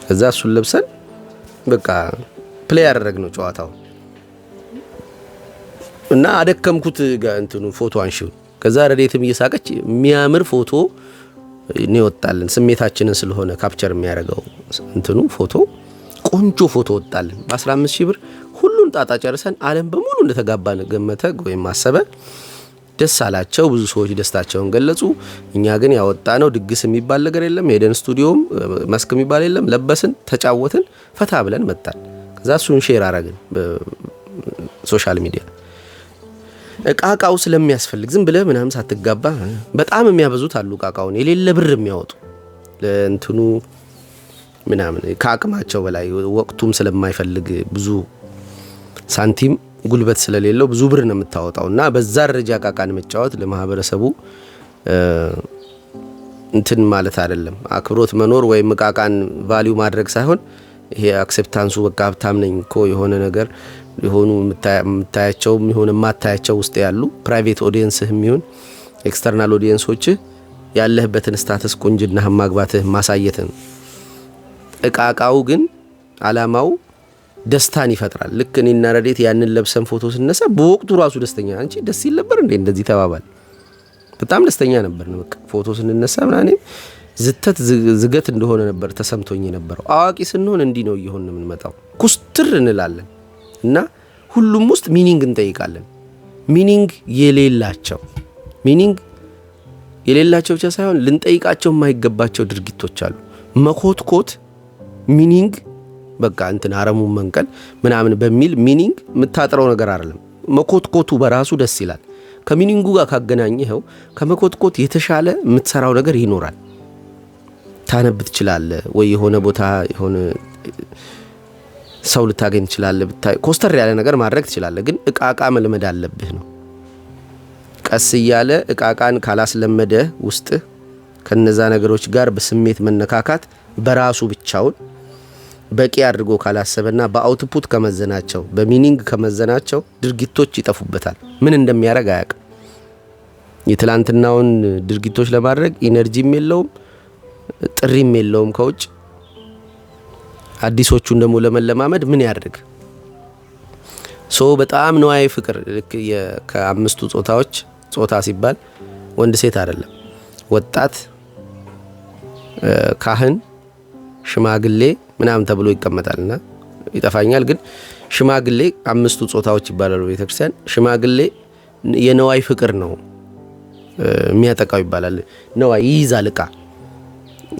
ከዛ እሱን ለብሰን በቃ ፕሌይ ያደረግነው ጨዋታው እና አደከምኩት እንትኑ ፎቶ አንሺው። ከዛ ረዴትም እየሳቀች የሚያምር ፎቶ ነው ወጣልን። ስሜታችንን ስለሆነ ካፕቸር የሚያደርገው እንትኑ ፎቶ ቆንጆ ፎቶ ወጣልን። በ15,000 ብር ሁሉን ጣጣ ጨርሰን ዓለም በሙሉ እንደተጋባን ገመተ ወይም አሰበ። ደስ አላቸው። ብዙ ሰዎች ደስታቸውን ገለጹ። እኛ ግን ያወጣነው ድግስ የሚባል ነገር የለም። ሄደን ስቱዲዮም መስክ የሚባል የለም። ለበስን፣ ተጫወትን፣ ፈታ ብለን መጣን። ከዛ እሱን ሼር አረግን በሶሻል ሚዲያ። እቃቃው ስለሚያስፈልግ ዝም ብለህ ምናምን ሳትጋባ በጣም የሚያበዙት አሉ። እቃቃውን የሌለ ብር የሚያወጡ ለእንትኑ ምናምን ከአቅማቸው በላይ ወቅቱም ስለማይፈልግ ብዙ ሳንቲም ጉልበት ስለሌለው ብዙ ብር ነው የምታወጣው። እና በዛ ደረጃ እቃቃን መጫወት ለማህበረሰቡ እንትን ማለት አይደለም። አክብሮት መኖር ወይም እቃቃን ቫልዩ ማድረግ ሳይሆን ይሄ አክሴፕታንሱ በቃ ሀብታም ነኝ እኮ የሆነ ነገር የሆኑ የምታያቸውም ይሁን የማታያቸው ውስጥ ያሉ ፕራይቬት ኦዲየንስህም ይሁን ኤክስተርናል ኦዲየንሶችህ ያለህበትን ስታተስ ቁንጅናህ ማግባትህ ማሳየትን። እቃቃው ግን አላማው ደስታን ይፈጥራል። ልክ እኔና ረዴት ያንን ለብሰን ፎቶ ስነሳ በወቅቱ ራሱ ደስተኛ አንቺ ደስ ይል ነበር እንዴ እንደዚህ ተባባል። በጣም ደስተኛ ነበር። በቃ ፎቶ ስንነሳ ምናምን ዝተት ዝገት እንደሆነ ነበር ተሰምቶኝ የነበረው። አዋቂ ስንሆን እንዲህ ነው እየሆን የምንመጣው። ኩስትር እንላለን እና ሁሉም ውስጥ ሚኒንግ እንጠይቃለን። ሚኒንግ የሌላቸው ብቻ ሳይሆን ልንጠይቃቸው የማይገባቸው ድርጊቶች አሉ። መኮትኮት ሚኒንግ በቃ እንትን አረሙን መንቀል ምናምን በሚል ሚኒንግ የምታጥረው ነገር አይደለም። መኮትኮቱ በራሱ ደስ ይላል። ከሚኒንጉ ጋር ካገናኘኸው ከመኮትኮት የተሻለ የምትሰራው ነገር ይኖራል። ታነብ ትችላለህ ወይ የሆነ ቦታ የሆነ ሰው ልታገኝ ትችላለህ። ኮስተር ያለ ነገር ማድረግ ትችላለህ። ግን እቃቃ መልመድ አለብህ ነው። ቀስ እያለ እቃቃን ካላስለመደ ውስጥ ከነዛ ነገሮች ጋር በስሜት መነካካት በራሱ ብቻውን በቂ አድርጎ ካላሰበና በአውትፑት ከመዘናቸው በሚኒንግ ከመዘናቸው ድርጊቶች ይጠፉበታል። ምን እንደሚያደርግ አያውቅም። የትላንትናውን ድርጊቶች ለማድረግ ኢነርጂም የለውም፣ ጥሪም የለውም ከውጭ። አዲሶቹን ደግሞ ለመለማመድ ምን ያድርግ? በጣም ነዋይ ፍቅር ከአምስቱ ጾታዎች ጾታ ሲባል ወንድ ሴት አይደለም። ወጣት፣ ካህን፣ ሽማግሌ ምናምን ተብሎ ይቀመጣልና ይጠፋኛል። ግን ሽማግሌ አምስቱ ጾታዎች ይባላሉ ቤተክርስቲያን። ሽማግሌ የነዋይ ፍቅር ነው የሚያጠቃው ይባላል። ነዋይ ይይዛል፣ እቃ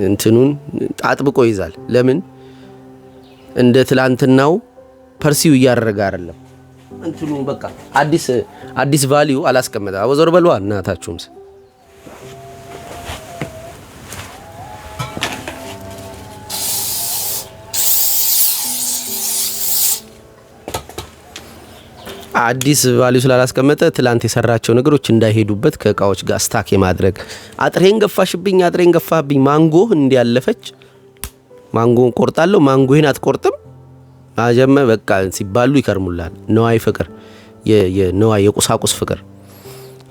እንትኑን አጥብቆ ይይዛል። ለምን? እንደ ትላንትናው ፐርሲው እያደረገ አይደለም። እንትኑ በቃ አዲስ ቫልዩ አላስቀመጠ። አወዘር በለዋ እናታችሁምስ አዲስ ቫልዩ ስላላስቀመጠ ትላንት የሰራቸው ነገሮች እንዳይሄዱበት ከእቃዎች ጋር ስታክ የማድረግ አጥሬን ገፋህብኝ ማንጎህ እንዲያለፈች ማንጎን ቆርጣለሁ ማንጎህን አትቆርጥም አጀመ በቃ ሲባሉ ይከርሙላል። ነዋይ ፍቅር የነዋይ የቁሳቁስ ፍቅር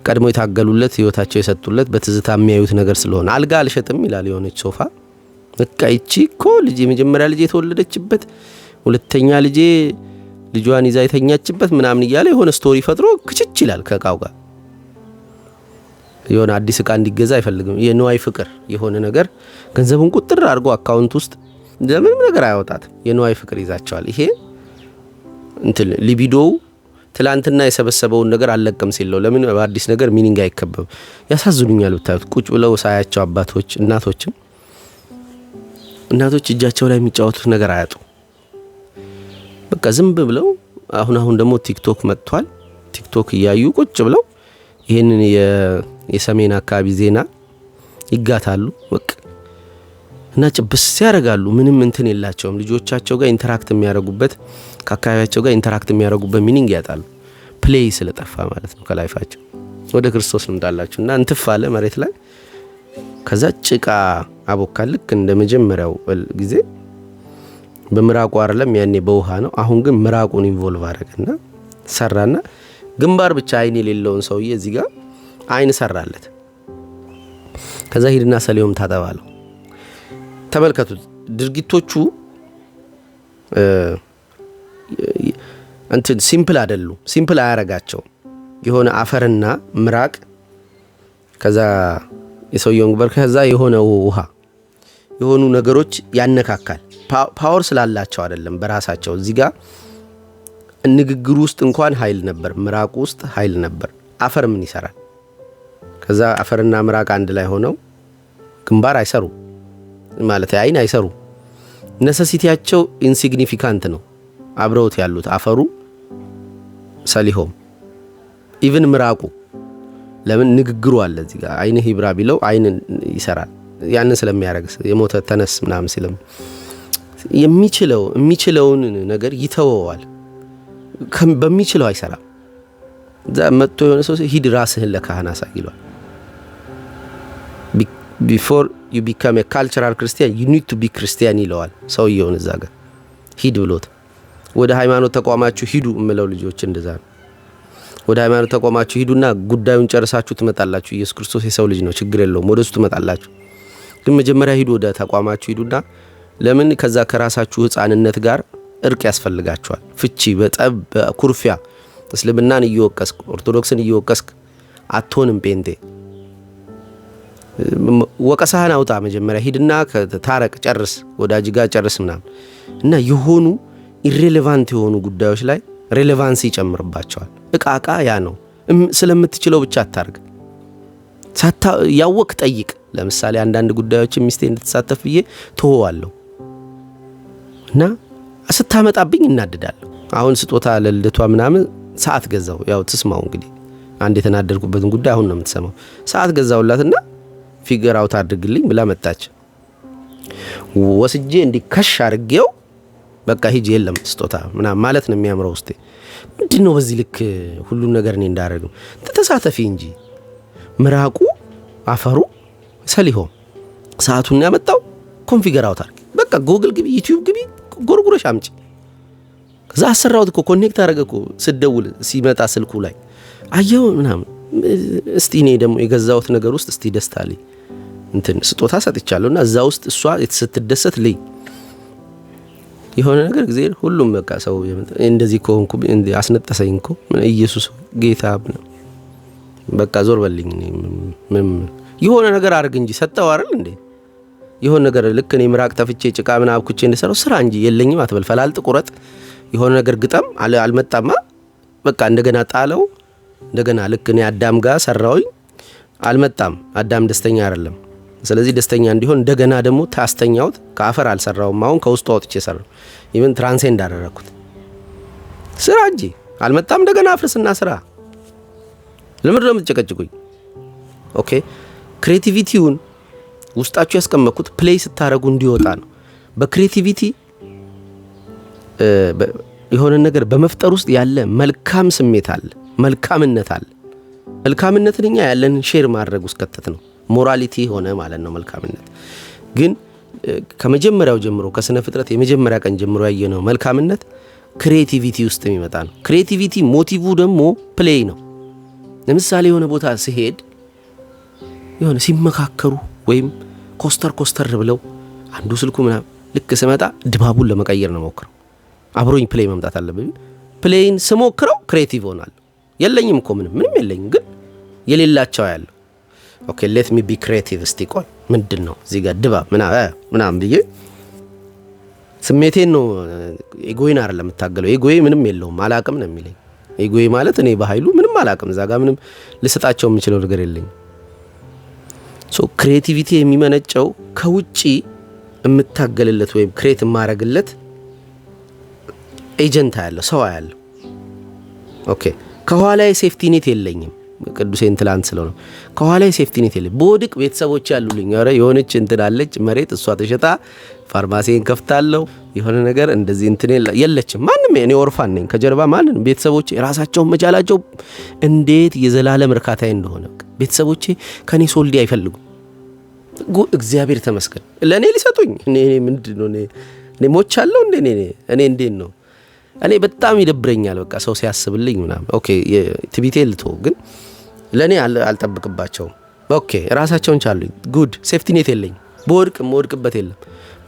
ቀድሞ የታገሉለት ህይወታቸው የሰጡለት በትዝታ የሚያዩት ነገር ስለሆነ አልጋ አልሸጥም ይላል። የሆነች ሶፋ በቃ እቺ እኮ ልጅ የመጀመሪያ ልጅ የተወለደችበት ሁለተኛ ልጅ ልጇን ይዛ የተኛችበት ምናምን እያለ የሆነ ስቶሪ ፈጥሮ ክችች ይላል ከእቃው ጋር። የሆነ አዲስ እቃ እንዲገዛ አይፈልግም። የነዋይ ፍቅር የሆነ ነገር ገንዘቡን ቁጥር አድርጎ አካውንት ውስጥ ለምንም ነገር አያወጣትም። የነዋይ ፍቅር ይዛቸዋል። ይሄ እንትን ሊቢዶው ትላንትና የሰበሰበውን ነገር አልለቀም ሲለው ለምን በአዲስ ነገር ሚኒንግ አይከበብ? ያሳዝኑኛል ብታዩት ቁጭ ብለው ሳያቸው አባቶች እናቶች እጃቸው ላይ የሚጫወቱት ነገር አያጡ። በቃ ዝም ብለው አሁን ደግሞ ቲክቶክ መጥቷል። ቲክቶክ እያዩ ቁጭ ብለው ይሄንን የሰሜን አካባቢ ዜና ይጋታሉ። በቃ እና ጭብስ ያደርጋሉ። ምንም እንትን የላቸውም። ልጆቻቸው ጋር ኢንተራክት የሚያደርጉበት ከአካባቢያቸው ጋር ኢንተራክት የሚያደርጉበት ሚኒንግ ያጣሉ። ፕሌይ ስለጠፋ ማለት ነው ከላይፋቸው። ወደ ክርስቶስ ልምጣላችሁ እና እንትፍ አለ መሬት ላይ። ከዛ ጭቃ አቦካል። ልክ እንደ መጀመሪያው ጊዜ በምራቁ አይደለም ያኔ በውሃ ነው። አሁን ግን ምራቁን ኢንቮልቭ አደረገና ሰራና ግንባር ብቻ አይን የሌለውን ሰውዬ እዚህ ጋር አይን ሰራለት። ከዛ ሂድና ሰሊሆም ታጠባለው። ተመልከቱት። ድርጊቶቹ እንትን ሲምፕል አይደሉም። ሲምፕል አያረጋቸው። የሆነ አፈርና ምራቅ ከዛ የሰውየውን ግንባር ከዛ የሆነ ውሃ የሆኑ ነገሮች ያነካካል። ፓወር ስላላቸው አይደለም በራሳቸው። እዚህ ጋር ንግግሩ ውስጥ እንኳን ኃይል ነበር። ምራቁ ውስጥ ኃይል ነበር። አፈር ምን ይሰራል? ከዛ አፈርና ምራቅ አንድ ላይ ሆነው ግንባር አይሰሩ ማለት አይን አይሰሩ። ነሰሲቲያቸው ኢንሲግኒፊካንት ነው። አብረውት ያሉት አፈሩ ሰሊሆም ኢቭን ምራቁ ለምን ንግግሩ አለ እዚህ ጋር አይን ሂብራ ቢለው አይን ይሰራል። ያንን ስለሚያረግ የሞተ ተነስ ምናምን ሲልም የሚችለውን ነገር ይተወዋል። በሚችለው አይሰራም። እዛ መጥቶ የሆነ ሰው ሂድ ራስህን ለካህን አሳይሏል። ቢፎር ዩ ቢካም ኤ ካልቸራል ክርስቲያን ዩ ኒድ ቱ ቢ ክርስቲያን ይለዋል ሰውየውን እዛ ጋር ሂድ ብሎት። ወደ ሃይማኖት ተቋማችሁ ሂዱ እምለው ልጆች እንደዛ ነው። ወደ ሃይማኖት ተቋማችሁ ሂዱና ጉዳዩን ጨርሳችሁ ትመጣላችሁ። ኢየሱስ ክርስቶስ የሰው ልጅ ነው፣ ችግር የለውም፣ ወደሱ ትመጣላችሁ። ግን መጀመሪያ ሂዱ፣ ወደ ተቋማችሁ ሂዱና ለምን ከዛ ከራሳችሁ ህፃንነት ጋር እርቅ ያስፈልጋችኋል። ፍቺ በጠብ በኩርፊያ እስልምናን እየወቀስክ ኦርቶዶክስን እየወቀስክ አትሆንም ጴንጤ። ወቀሳህን አውጣ መጀመሪያ ሂድና ታረቅ ጨርስ ወዳጅ ጋር ጨርስ ምናምን እና የሆኑ ኢሬሌቫንት የሆኑ ጉዳዮች ላይ ሬሌቫንስ ይጨምርባቸዋል። እቃ ያ ነው ስለምትችለው ብቻ አታርግ። ያወቅ ጠይቅ። ለምሳሌ አንዳንድ ጉዳዮችን ሚስቴ እንድትሳተፍ ብዬ ተወዋለሁ እና ስታመጣብኝ እናድዳለሁ። አሁን ስጦታ ለልደቷ ምናምን ሰዓት ገዛው። ያው ትስማው እንግዲህ አንድ የተናደድኩበትን ጉዳይ አሁን ነው የምትሰማው። ሰዓት ገዛውላትና ፊገር አውት አድርግልኝ ብላ መጣች። ወስጄ እንዲከሽ አድርጌው በቃ ሂጂ የለም ስጦታ ምናምን ማለት ነው የሚያምረው ውስጤ። ምንድነው በዚህ ልክ ሁሉን ነገር እኔ እንዳደረገው ተሳተፊ እንጂ ምራቁ አፈሩ ሰሊሆ ሰዓቱን ያመጣው ኮንፊገር አውት አድርጊ። በቃ ጎግል ግቢ፣ ዩቲዩብ ግቢ፣ ጎርጉረሽ አምጪ። ከዛ አሰራውት እኮ ኮኔክት አደረገ እኮ ስደውል ሲመጣ ስልኩ ላይ አየው ምናምን። እስቲ እኔ ደግሞ የገዛውት ነገር ውስጥ እስቲ ደስታ ላይ እንትን ስጦታ ሰጥቻለሁና እዛ ውስጥ እሷ ስትደሰት ልይ የሆነ ነገር ጊዜ ሁሉም በቃ ሰው እንደዚህ ኮንኩ አስነጠሰኝ እኮ ኢየሱስ ጌታ ነው በቃ ዞር በልኝ። ምንም የሆነ ነገር አድርግ እንጂ ሰጠው አይደል እንዴ? የሆነ ነገር ልክ እኔ ምራቅ ተፍቼ ጭቃ ምን አብኩቼ እንደሰራው ስራ እንጂ የለኝም አትበል። ፈላልጥ ቁረጥ የሆነ ነገር ግጠም አልመጣማ በቃ እንደገና ጣለው። እንደገና ልክ እኔ አዳም ጋር ሰራውኝ አልመጣም። አዳም ደስተኛ አይደለም። ስለዚህ ደስተኛ እንዲሆን እንደገና ደግሞ ታስተኛውት ከአፈር አልሰራውም። አሁን ከውስጡ አውጥቼ ሰራው። ኢቭን ትራንሴንድ አደረኩት ስራ እንጂ አልመጣም። እንደገና አፍርስና ስራ። ለምን ነው የምትጨቀጭቁኝ? ኦኬ ክሬቲቪቲውን ውስጣችሁ ያስቀመጥኩት ፕሌይ ስታረጉ እንዲወጣ ነው። በክሬቲቪቲ የሆነ ነገር በመፍጠር ውስጥ ያለ መልካም ስሜት አለ፣ መልካምነት አለ። መልካምነትን እኛ ያለን ሼር ማድረግ ውስጥ ከተት ነው ሞራሊቲ ሆነ ማለት ነው። መልካምነት ግን ከመጀመሪያው ጀምሮ ከስነ ፍጥረት የመጀመሪያ ቀን ጀምሮ ያየነው መልካምነት ክሬቲቪቲ ውስጥ የሚመጣ ነው። ክሬቲቪቲ ሞቲቭ ደግሞ ፕሌይ ነው። ለምሳሌ የሆነ ቦታ ሲሄድ የሆነ ሲመካከሩ ወይም ኮስተር ብለው አንዱ ስልኩ ምናምን ልክ ስመጣ ድባቡን ለመቀየር ነው ሞክረው አብሮኝ ፕሌይ መምጣት አለብኝ። ፕሌይን ስሞክረው ክሬቲቭ ሆናል። የለኝም እኮ ምንም የለኝም፣ ግን የሌላቸው ያለው ኦኬ ሌት ሚ ቢ ክሬቲቭ። እስቲ ቆይ ምንድነው እዚህ ጋር ድባብ ምናምን ብዬ ስሜቴን ነው ኤጎይን አይደለም የምታገለው። ኤጎይ ምንም የለውም አላቅም ነው የሚለኝ። ኤጎይ ማለት እኔ በኃይሉ ምንም አላቅም፣ እዛ ጋር ምንም ልሰጣቸው የምችለው ነገር የለኝም። ሶ ክሬቲቪቲ የሚመነጨው ከውጪ የምታገልለት ወይም ክሬት የማረግለት ኤጀንት ያለው ሰው ያለው። ኦኬ ከኋላ የሴፍቲ ኔት የለኝም። ቅዱሴን ትላንት ስለሆነ ከኋላ የሴፍቲ ኔት የለኝም። በወድቅ ቤተሰቦች ያሉልኝ አረ የሆነች እንትን አለች መሬት እሷ ተሸጣ ፋርማሲን ከፍታለሁ የሆነ ነገር እንደዚህ እንትን የለችም። ማንም እኔ ኦርፋን ነኝ። ከጀርባ ማንም ቤተሰቦቼ ራሳቸውን መቻላቸው እንዴት የዘላለም እርካታዬ እንደሆነ ቤተሰቦቼ ከኔ ሶልዲ አይፈልጉም። እግዚአብሔር ተመስገን ለኔ ሊሰጡኝ። እኔ ምንድነው እኔ ሞቻለሁ እንዴ? እኔ እንዴት ነው? እኔ በጣም ይደብረኛል በቃ ሰው ሲያስብልኝ ምናምን። ኦኬ ትቢቴ ልቶ ግን ለኔ አልጠብቅባቸውም። ኦኬ ራሳቸውን ቻሉኝ። ጉድ ሴፍቲ ኔት የለኝ። በወድቅበት የለም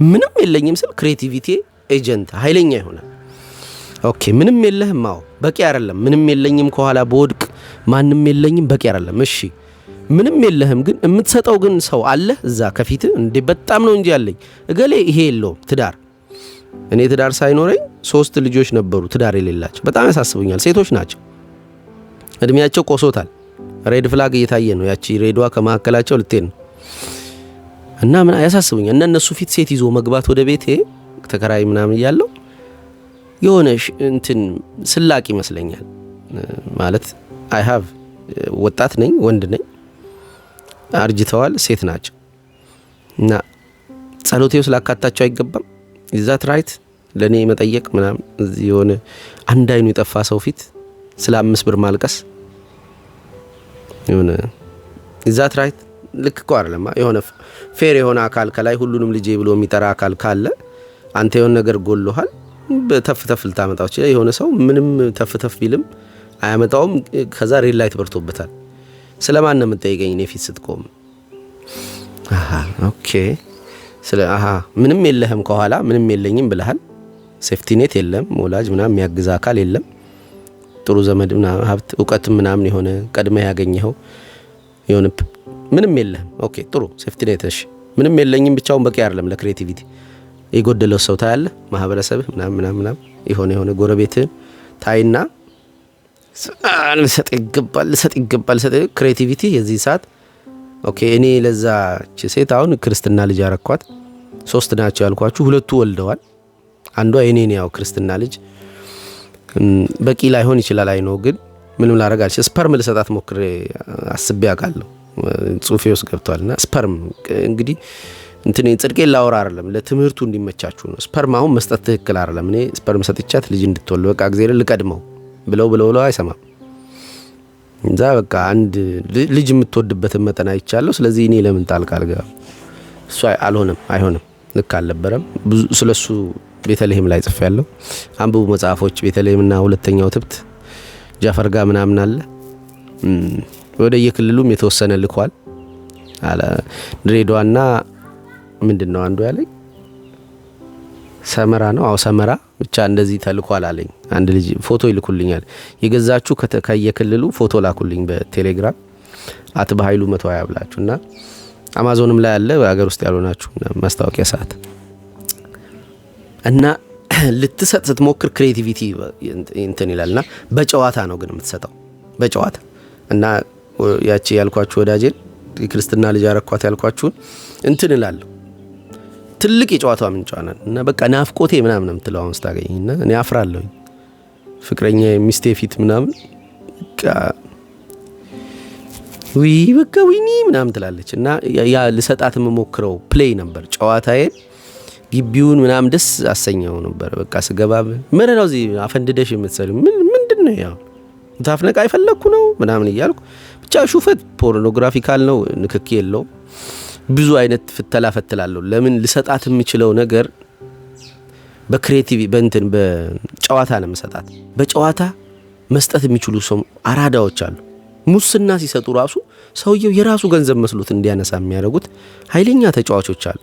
ምንም የለኝም ስል ክሬቲቪቲ ኤጀንት ኃይለኛ ይሆናል። ኦኬ ምንም የለህም። አዎ በቂ አይደለም። ምንም የለኝም ከኋላ በወድቅ ማንም የለኝም በቂ አይደለም። እሺ ምንም የለህም ግን የምትሰጠው ግን ሰው አለ እዛ ከፊት እንዴ? በጣም ነው እንጂ ያለኝ እገሌ ይሄ የለውም ትዳር። እኔ ትዳር ሳይኖረኝ 3 ልጆች ነበሩ ትዳር የሌላቸው። በጣም ያሳስቡኛል። ሴቶች ናቸው፣ እድሜያቸው ቆሶታል። ሬድ ፍላግ እየታየ ነው። ያቺ ሬድዋ ከመካከላቸው ልትሄድ ነው እና ምን ያሳስቡኛል። እና እነሱ ፊት ሴት ይዞ መግባት ወደ ቤቴ ተከራይ ምናምን እያለው የሆነ እንትን ስላቅ ይመስለኛል። ማለት አይ ሃቭ ወጣት ነኝ፣ ወንድ ነኝ፣ አርጅተዋል፣ ሴት ናቸው እና ጸሎቴው ስላካታቸው አይገባም። ኢዛት ራይት ለኔ መጠየቅ ምናምን እዚህ የሆነ አንድ አይኑ የጠፋ ሰው ፊት ስለ 5 ብር ማልቀስ የሆነ ኢዛት ራይት ልክ እኮ አይደለም። የሆነ ፌር የሆነ አካል ከላይ ሁሉንም ልጄ ብሎ የሚጠራ አካል ካለ አንተ የሆነ ነገር ጎልሃል በተፍተፍ ልታመጣው ይችላል። የሆነ ሰው ምንም ተፍተፍ ቢልም አያመጣውም። ከዛ ሬድ ላይት በርቶበታል። ስለማን ነው የምትጠይቀኝ እኔ ፊት ስትቆም? ኦኬ ምንም የለህም ከኋላ ምንም የለኝም ብለሃል። ሴፍቲ ኔት የለም፣ ወላጅ ምናምን የሚያግዝ አካል የለም፣ ጥሩ ዘመድ ምናምን ሀብት እውቀት ምናምን የሆነ ቀድመህ ያገኘኸው የሆነ ምንም የለህም። ኦኬ ጥሩ ሴፍቲ ኔት። እሺ ምንም የለኝም ብቻውን በቂ አይደለም ለክሬቲቪቲ። የጎደለው ሰው ታያለህ፣ ማህበረሰብህ ምናምን የሆነ ጎረቤትህን ታይና ልሰጥ ይገባል ክሬቲቪቲ የዚህ ሰዓት። ኦኬ እኔ ለዛች ሴት አሁን ክርስትና ልጅ አረኳት። 3 ናቸው ያልኳችሁ፣ 2 ወልደዋል። አንዷ የኔን ያው ክርስትና ልጅ በቂ ላይሆን ይችላል አይ ነው፣ ግን ምንም ላረጋ አልችልም። ስፐርም ልሰጣት ሞክሬ አስቤ አውቃለሁ፣ ጽሁፌ ውስጥ ገብቷልና ስፐርም እንግዲህ እንትን ጽድቄን ላወራ አይደለም ለትምህርቱ እንዲመቻችሁ ነው። ስፐርም አሁን መስጠት ትክክል አይደለም። እኔ ስፐርም ሰጥቻት ልጅ እንድትወልድ በቃ እግዚአብሔር ልቀድመው ብለው አይሰማም። እንዛ በቃ አንድ ልጅ የምትወድበትን መጠን አይቻለሁ። ስለዚህ እኔ ለምን ጣልቃ አልገባም? እሱ አይሆንም፣ ልክ አልነበረም። ብዙ ስለሱ ቤተልሔም ላይ ጽፌያለሁ። አንብቡ መጽሐፎች፣ ቤተልሔምና ሁለተኛው ትብት ጃፈር ጋር ምናምን አለ። ወደ የክልሉም የተወሰነ ልኳል አለ። ድሬዳዋና ምንድነው አንዱ ያለኝ ሰመራ ነው። አው ሰመራ ብቻ እንደዚህ ተልኳል አለኝ። አንድ ልጅ ፎቶ ይልኩልኛል። የገዛችሁ ከየክልሉ ፎቶ ላኩልኝ በቴሌግራም አትበኃይሉ 120 ብላችሁና አማዞንም ላይ አለ። ሀገር ውስጥ ያልሆናችሁ ማስታወቂያ ሰዓት እና ልትሰጥ ስትሞክር ክሬቲቪቲ እንትን ይላልና በጨዋታ ነው ግን የምትሰጠው በጨዋታ እና ያቺ ያልኳችሁ ወዳጄን የክርስትና ልጅ አረኳት ያልኳችሁን እንትን እላለሁ። ትልቅ የጨዋታው ምንጭ ነን እና በቃ ናፍቆቴ ምናምን የምትለው አሁን ስታገኝና እኔ አፍራለሁ። ፍቅረኛ ሚስቴ ፊት ምናምን በቃ በቃ ዊኒ ምናምን ትላለች እና ያ ልሰጣት የምሞክረው ፕሌይ ነበር። ጨዋታዬን ግቢውን ምናምን ደስ አሰኘው ነበር። በቃ ስገባብ ምንድነው እዚህ አፈንድደሽ የምትሰሪው ምንድነው ያው ታፍነቃ አይፈለኩ ነው ምናምን እያልኩ ብቻ ሹፈት ፖርኖግራፊካል ነው፣ ንክኪ የለው። ብዙ አይነት ፍተላ ፈትላለሁ። ለምን ልሰጣት የምችለው ነገር በክሬቲቪ በእንትን በጨዋታ ነው የምሰጣት። በጨዋታ መስጠት የሚችሉ ሰው አራዳዎች አሉ። ሙስና ሲሰጡ ራሱ ሰውየው የራሱ ገንዘብ መስሎት እንዲያነሳ የሚያደርጉት ኃይለኛ ተጫዋቾች አሉ።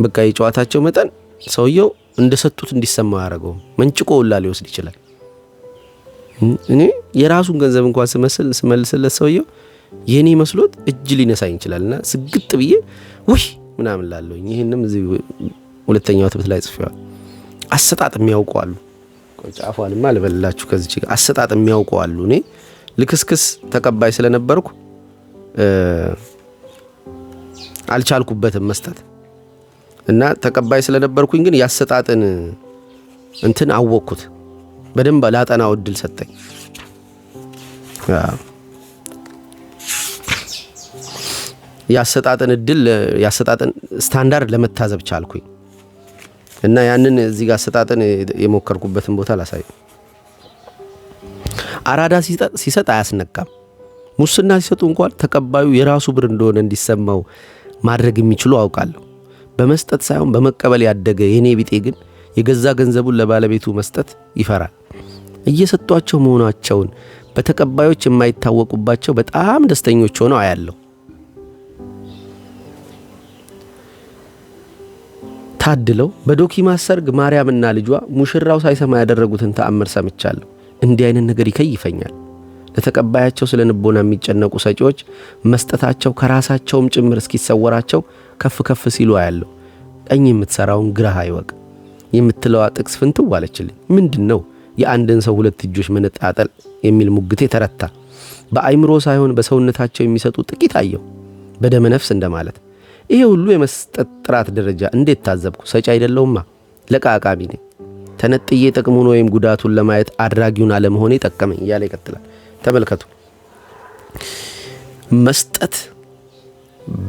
በቃ የጨዋታቸው መጠን ሰውየው እንደሰጡት እንዲሰማው ያደርገው መንጭቆ ሁላ ሊወስድ ይችላል። እኔ የራሱን ገንዘብ እንኳን ስመልስለት ሰውየው የኔ መስሎት እጅ ሊነሳኝ ይችላልና ስግጥ ብዬ ውይ ምናምን ላለሁኝ። ይሄንም እዚህ ሁለተኛው ትብት ላይ ጽፌዋል። አሰጣጥ የሚያውቁ አሉ። ጫፏንማ ልበላችሁ ከዚህ ጋር አሰጣጥ የሚያውቁ አሉ። እኔ ልክስክስ ተቀባይ ስለነበርኩ አልቻልኩበትም መስጠት እና ተቀባይ ስለነበርኩኝ ግን ያሰጣጥን እንትን አወቅኩት በደንብ ላጠናው እድል ሰጠኝ። ያሰጣጥን እድል ያሰጣጥን ስታንዳርድ ለመታዘብ ቻልኩኝ እና ያንን እዚህ ጋር አሰጣጥን የሞከርኩበትን ቦታ ላሳይ። አራዳ ሲሰጥ አያስነቃም። ሙስና ሲሰጡ እንኳን ተቀባዩ የራሱ ብር እንደሆነ እንዲሰማው ማድረግ የሚችሉ አውቃለሁ። በመስጠት ሳይሆን በመቀበል ያደገ የኔ ቢጤ ግን የገዛ ገንዘቡን ለባለቤቱ መስጠት ይፈራል። እየሰጧቸው መሆናቸውን በተቀባዮች የማይታወቁባቸው በጣም ደስተኞች ሆነው አያለሁ። ታድለው በዶኪማስ ሰርግ ማርያምና ልጇ ሙሽራው ሳይሰማ ያደረጉትን ተአምር ሰምቻለሁ። እንዲህ አይነት ነገር ይከይፈኛል። ለተቀባያቸው ስለ ንቦና የሚጨነቁ ሰጪዎች መስጠታቸው ከራሳቸውም ጭምር እስኪሰወራቸው ከፍ ሲሉ አያለሁ። ቀኝ የምትሰራውን ግራህ አይወቅ የምትለዋ ጥቅስ ፍንትው አለችልኝ። ምንድነው የአንድን ሰው 2 እጆች መነጣጠል የሚል ሙግቴ ተረታ። በአይምሮ ሳይሆን በሰውነታቸው የሚሰጡ ጥቂት አየሁ፣ በደመ ነፍስ እንደማለት። ይሄ ሁሉ የመስጠት ጥራት ደረጃ እንዴት ታዘብኩ? ሰጪ አይደለሁማ፣ ለቃቃሚ ነኝ። ተነጥዬ ጥቅሙን ወይም ጉዳቱን ለማየት አድራጊውን አለመሆኔ ጠቀመኝ እያለ ይቀጥላል። ተመልከቱ። መስጠት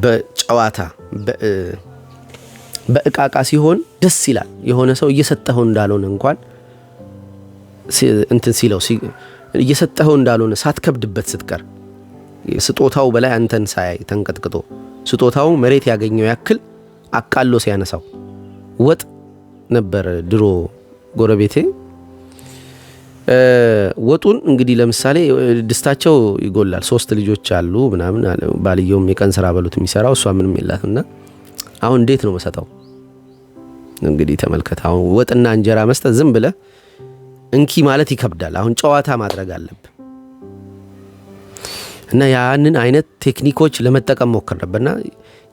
በጨዋታ በእቃቃ ሲሆን ደስ ይላል። የሆነ ሰው እየሰጠኸው እንዳልሆነ እንኳን እንትን ሲለው እየሰጠኸው እንዳልሆነ ሳትከብድበት ስትቀር ስጦታው በላይ አንተን ሳያይ ተንቀጥቅጦ ስጦታው መሬት ያገኘው ያክል አቃሎ ሲያነሳው ወጥ ነበር ድሮ ጎረቤቴ። ወጡን እንግዲህ ለምሳሌ ድስታቸው ይጎላል። 3 ልጆች አሉ ምናምን፣ ባልየውም የቀን ስራ በሉት የሚሰራው፣ እሷ ምንም የላትና አሁን እንዴት ነው መሰጣው? እንግዲህ ተመልከት። አሁን ወጥና እንጀራ መስጠት ዝም ብለህ እንኪ ማለት ይከብዳል። አሁን ጨዋታ ማድረግ አለብህ እና ያንን አይነት ቴክኒኮች ለመጠቀም ሞክር ነበርና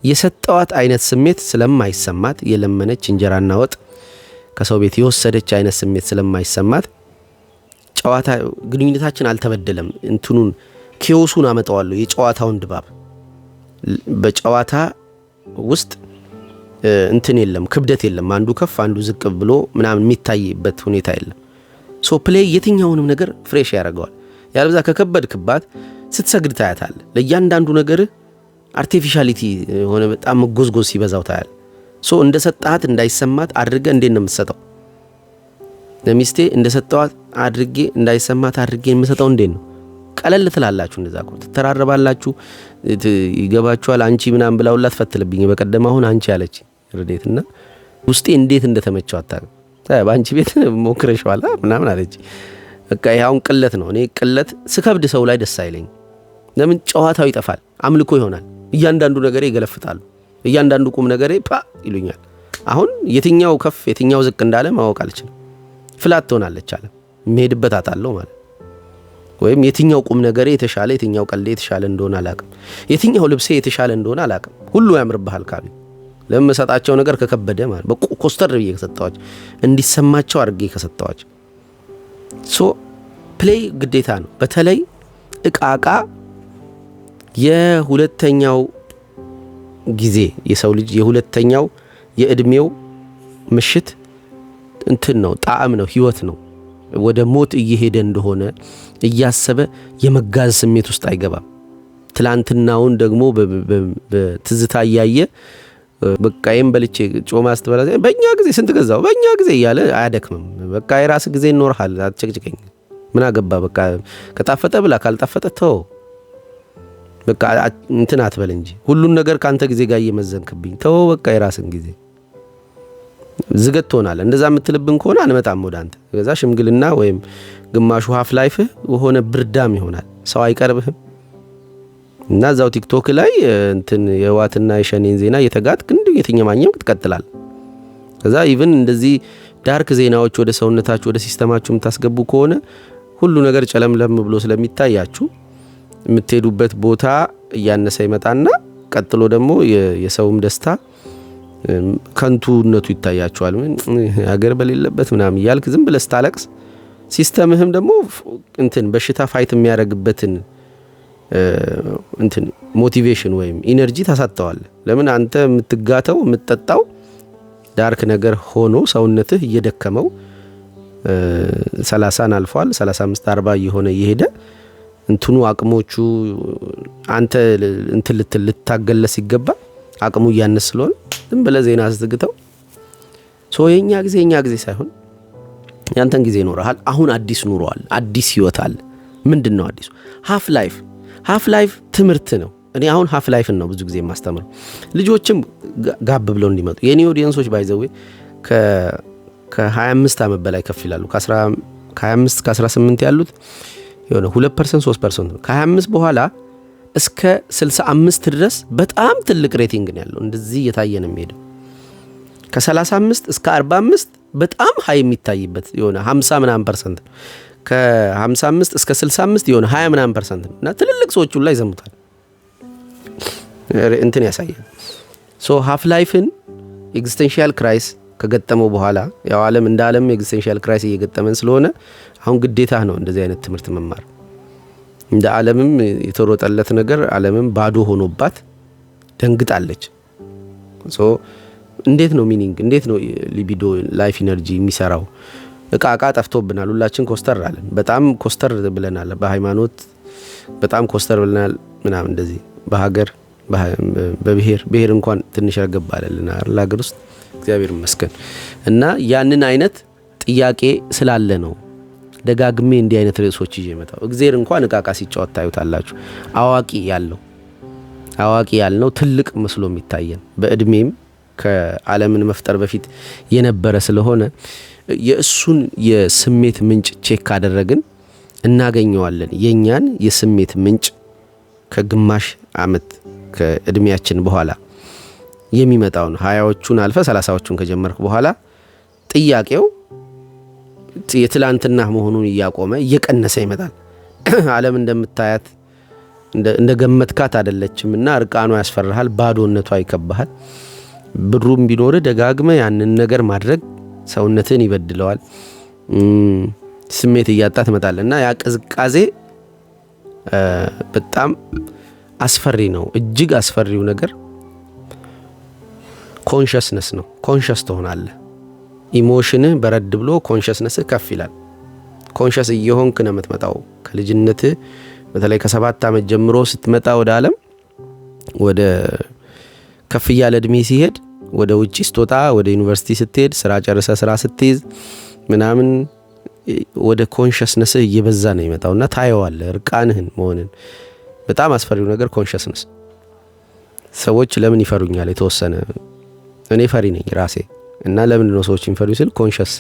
የሰጠዋት አይነት ስሜት ስለማይሰማት የለመነች እንጀራና ወጥ ከሰው ቤት የወሰደች አይነት ስሜት ስለማይሰማት ጨዋታ ግንኙነታችን አልተበደለም። እንትኑን ኬዎሱን አመጣዋለሁ የጨዋታውን ድባብ በጨዋታ ውስጥ እንትን የለም ክብደት የለም አንዱ ከፍ አንዱ ዝቅ ብሎ ምናምን የሚታይበት ሁኔታ የለም። ሶ ፕሌይ የትኛውንም ነገር ፍሬሽ ያደርገዋል። ያለበዛ ከከበድክባት ስትሰግድ ታያታል። ለእያንዳንዱ ነገር አርቲፊሻሊቲ ሆነ በጣም መጎዝጎዝ ሲበዛው ታያል። ሶ እንደ ሰጣት እንዳይሰማት አድርገ እንዴት ነው የምትሰጠው? ለሚስቴ እንደ ሰጣት አድርጌ እንዳይሰማት አድርጌ የምሰጠው እንዴት ነው? ቀለል ትላላችሁ። እንደዛ እኮ ትተራረባላችሁ፣ ይገባችኋል። አንቺ ምናምን ብላውላ ትፈትልብኝ በቀደም አሁን አንቺ ያለች ረዴትና ውስጤ እንዴት እንደተመቸው አታውቅም። በአንቺ ቤት ሞክረሽዋል ምናምን አለች። በቃ ይሄውን ቅለት ነው። እኔ ቅለት ስከብድ ሰው ላይ ደስ አይለኝ። ለምን ጨዋታው ይጠፋል፣ አምልኮ ይሆናል። እያንዳንዱ ነገሬ ይገለፍጣሉ፣ እያንዳንዱ ቁም ነገሬ ፓ ይሉኛል። አሁን የትኛው ከፍ የትኛው ዝቅ እንዳለ ማወቅ አልችልም። ፍላት ትሆናለች አለ የሚሄድበት አጣለው ማለት ወይም የትኛው ቁም ነገሬ የተሻለ የትኛው ቀልዴ የተሻለ እንደሆነ አላቅም፣ የትኛው ልብሴ የተሻለ እንደሆነ አላቅም። ሁሉ ያምርብሃል ካሉ ለምሰጣቸው ነገር ከከበደ ማለት በኮስተር ብዬ ከሰጣቸው እንዲሰማቸው አድርጌ ከሰጣቸው ሶ ፕሌይ ግዴታ ነው። በተለይ እቃቃ የሁለተኛው ጊዜ የሰው ልጅ የሁለተኛው የእድሜው ምሽት እንትን ነው፣ ጣዕም ነው፣ ህይወት ነው። ወደ ሞት እየሄደ እንደሆነ እያሰበ የመጋዝ ስሜት ውስጥ አይገባም። ትላንትናውን ደግሞ በትዝታ እያየ በቃዬም በልቼ ጮማ ስትበላ በእኛ ጊዜ ስንት ገዛው በእኛ ጊዜ እያለ አያደክምም። በቃ የራስ ጊዜ ይኖርሃል፣ አትጨቅጭቀኝ፣ ምን አገባ፣ በቃ ከጣፈጠ ብላ ካልጣፈጠ ተው፣ በቃ እንትን አትበል እንጂ ሁሉን ነገር ካንተ ጊዜ ጋር እየመዘንክብኝ ተው፣ በቃ የራስን ጊዜ ዝገት ትሆናለህ። እንደዛ የምትልብን ከሆነ አንመጣም ወደ አንተ። ከዛ ሽምግልና ወይም ግማሹ ሀፍ ላይፍህ ሆነ ብርዳም ይሆናል፣ ሰው አይቀርብህም። እና እዛው ቲክቶክ ላይ እንትን የዋትና የሸኔን ዜና እየተጋጥክ እንዲሁ የተኛማኘም ትቀጥላል። ከዛ ኢቭን እንደዚህ ዳርክ ዜናዎች ወደ ሰውነታችሁ ወደ ሲስተማችሁ የምታስገቡ ከሆነ ሁሉ ነገር ጨለምለም ብሎ ስለሚታያችሁ የምትሄዱበት ቦታ እያነሰ ይመጣና ቀጥሎ ደግሞ የሰውም ደስታ ከንቱነቱ ይታያችኋል። ሀገር በሌለበት ምናምን እያልክ ዝም ብለህ ስታለቅስ ሲስተምህም ደግሞ እንትን በሽታ ፋይት የሚያደርግበትን እንትን ሞቲቬሽን ወይም ኢነርጂ ታሳጣዋል። ለምን አንተ የምትጋተው የምትጠጣው ዳርክ ነገር ሆኖ ሰውነትህ እየደከመው 30 አልፏል 35 40 እየሆነ እየሄደ እንትኑ አቅሞቹ አንተ እንትን ልታገለ ሲገባ አቅሙ እያነስ ስለሆነ ዝም ብለህ ዜና አስዘግተው የኛ ጊዜ ሳይሆን ያንተን ጊዜ ይኖርሃል። አሁን አዲስ ኑሮ አለ፣ አዲስ ህይወት አለ። ምንድነው አዲሱ? ሃፍ ላይፍ ትምህርት ነው። እኔ አሁን ሃፍ ላይፍን ነው ብዙ ጊዜ የማስተምረው ልጆችም ጋብ ብለው እንዲመጡ። የኔ ኦዲየንሶች ባይዘው ከ25 ዓመት በላይ ከፍ ይላሉ። ከ25 ከ18 ያሉት የሆነ 2% 3% ነው። ከ25 በኋላ እስከ 65 ድረስ በጣም ትልቅ ሬቲንግ ነው ያለው። እንደዚህ እየታየ ነው የሚሄደው። ከ35 እስከ 45 በጣም ሃይ የሚታይበት የሆነ 50 ምናምን %፣ ከ55 እስከ 65 የሆነ 20 ምናምን % ነው። እና ትልልቅ ሰዎች ሁሉ ላይ ይዘሙታል። እንትን ያሳያል። ሃፍ ላይፍን ኤግዚስቴንሻል ክራይስ ከገጠመው በኋላ ያው ዓለም እንደ ዓለም ኤግዚስቴንሻል ክራይስ እየገጠመን ስለሆነ አሁን ግዴታ ነው እንደዚህ አይነት ትምህርት መማር። እንደ ዓለምም የተሮጠለት ነገር ዓለምም ባዶ ሆኖባት ደንግጣለች። እንዴት ነው ሚኒንግ፣ እንዴት ነው ሊቢዶ ላይፍ ኢነርጂ የሚሰራው? እቃ ጠፍቶብናል። ሁላችን ኮስተር አለን፣ በጣም ኮስተር ብለናል። በሃይማኖት በጣም ኮስተር ብለናል ምናምን እንደዚህ። በሀገር በብሔር እንኳን ትንሽ ያገባለልና ለሀገር ውስጥ እግዚአብሔር ይመስገን። እና ያንን አይነት ጥያቄ ስላለ ነው ደጋግሜ እንዲህ አይነት ርዕሶች ይዤ መጣው። እግዚአብሔር እንኳን እቃቃ ሲጫወት ታዩታላችሁ። አዋቂ ያልነው ትልቅ መስሎ የሚታየን በእድሜም ከዓለምን መፍጠር በፊት የነበረ ስለሆነ የእሱን የስሜት ምንጭ ቼክ ካደረግን እናገኘዋለን። የኛን የስሜት ምንጭ ከግማሽ ዓመት ከእድሜያችን በኋላ የሚመጣውን 20ዎቹን አልፈ 30ዎቹን ከጀመርክ በኋላ ጥያቄው የትላንትና መሆኑን እያቆመ እየቀነሰ ይመጣል። ዓለም እንደምታያት እንደ ገመትካት አይደለችምና እርቃኗ ያስፈራሃል፣ ባዶነቷ ይከባሃል። ብሩም ቢኖር ደጋግመ ያንን ነገር ማድረግ ሰውነትን ይበድለዋል። ስሜት እያጣ ትመጣለና ያ ቅዝቃዜ በጣም አስፈሪ ነው። እጅግ አስፈሪው ነገር ኮንሽስነስ ነው። ኮንሽስ ትሆናለህ። ኢሞሽንህ በረድ ብሎ ኮንሽስነስህ ከፍ ይላል። ኮንሽስ እየሆንክ ነው የምትመጣው። ከልጅነትህ በተለይ ከ7 ዓመት ጀምሮ ስትመጣ ወደ ዓለም ወደ ከፍ ያለ እድሜ ሲሄድ ወደ ውጪ ስትወጣ ወደ ዩኒቨርሲቲ ስትሄድ ስራ ጨርሰ ስራ ስትይዝ ምናምን ወደ ኮንሽስነስህ እየበዛ ነው ይመጣውና ታየዋለህ እርቃንህን መሆንን። በጣም አስፈሪው ነገር ኮንሽስነስ። ሰዎች ለምን ይፈሩኛል? የተወሰነ እኔ ፈሪ ነኝ ራሴ እና ለምን ነው ሰዎች ይፈሩኝ ስል ኮንሽስ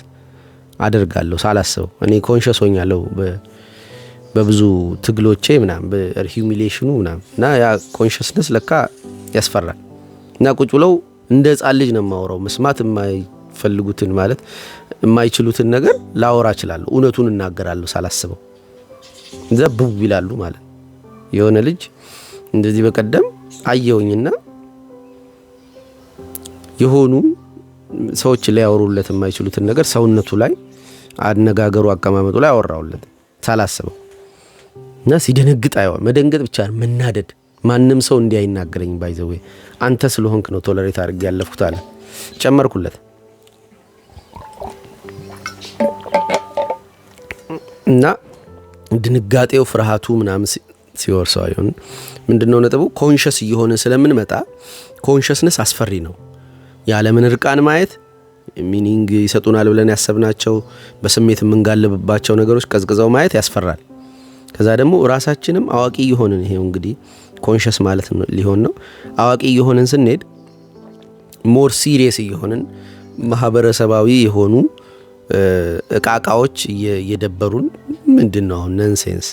አደርጋለሁ ሳላስበው። እኔ ኮንሽስ ሆኛለሁ በብዙ ትግሎቼ ምናምን በሂዩሚሌሽኑ ምናምን እና ያ ኮንሽስነስ ለካ ያስፈራል። እና ቁጭ ብለው እንደ ሕፃን ልጅ ነው የማወራው። መስማት የማይፈልጉትን ማለት የማይችሉትን ነገር ላወራ እችላለሁ። እውነቱን እናገራለሁ ሳላስበው። ዘብው ይላሉ ማለት የሆነ ልጅ እንደዚህ በቀደም አየውኝና የሆኑ ሰዎች ላይ ያወሩለት የማይችሉትን ነገር ሰውነቱ ላይ አነጋገሩ አቀማመጡ ላይ አወራውለት ሳላስበው እና ሲደነግጥ አይዋል። መደንገጥ ብቻ መናደድ። ማንም ሰው እንዲያይናገረኝ ባይዘው አንተ ስለሆንክ ነው ቶለሬት አድርጌ ያለፍኩት አለ። ጨመርኩለት እና ድንጋጤው ፍርሃቱ ምናምን ሲወርሰው አይሆን ምንድነው ነጥቡ? ኮንሽስ እየሆነ ስለምንመጣ ኮንሽስነስ አስፈሪ ነው። ያለምን እርቃን ማየት ሚኒንግ ይሰጡናል ብለን ያሰብናቸው በስሜት የምንጋለብባቸው ነገሮች ቀዝቅዘው ማየት ያስፈራል። ከዛ ደግሞ ራሳችንም አዋቂ እየሆንን ይሄው እንግዲህ ኮንሽስ ማለት ነው ሊሆን ነው። አዋቂ እየሆንን ስንሄድ ሞር ሲሪየስ እየሆንን ማህበረሰባዊ የሆኑ እቃቃዎች እየደበሩን ምንድነው ነንሴንስ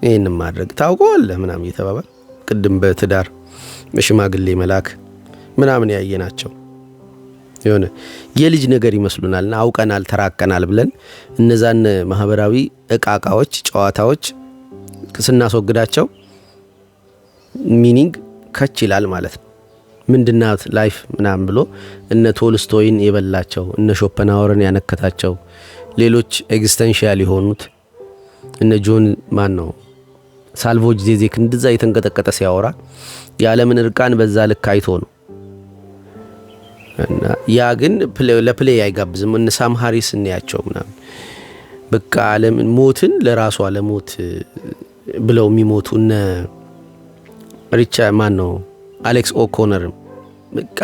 ይሄን ማድረግ ታውቀዋለህ ምናምን እየተባባል ቅድም በትዳር በሽማግሌ መላክ ምናምን ያየናቸው የሆነ የልጅ ነገር ይመስሉናልና አውቀናል ተራቀናል ብለን እነዛን ማህበራዊ እቃቃዎች ጨዋታዎች ስናስወግዳቸው ሚኒንግ ከች ይላል ማለት ነው። ምንድናት ላይፍ ምናምን ብሎ እነ ቶልስቶይን የበላቸው እነ ሾፐንሃወርን ያነከታቸው ሌሎች ኤግዚስተንሻል የሆኑት እነ ጆን ማን ነው ሳልቮጅ ዜዜክ እንደዛ የተንቀጠቀጠ ሲያወራ የዓለምን እርቃን በዛ ልክ አይቶ ነው። እና ያ ግን ለፕሌይ አይጋብዝም። እነ ሳም ሃሪስ እንያቸው ምናምን በቃ ዓለምን ሞትን ለራሷ ለሞት ብለው የሚሞቱ እነ ሪቻ ማን ነው አሌክስ ኦኮነርም በቃ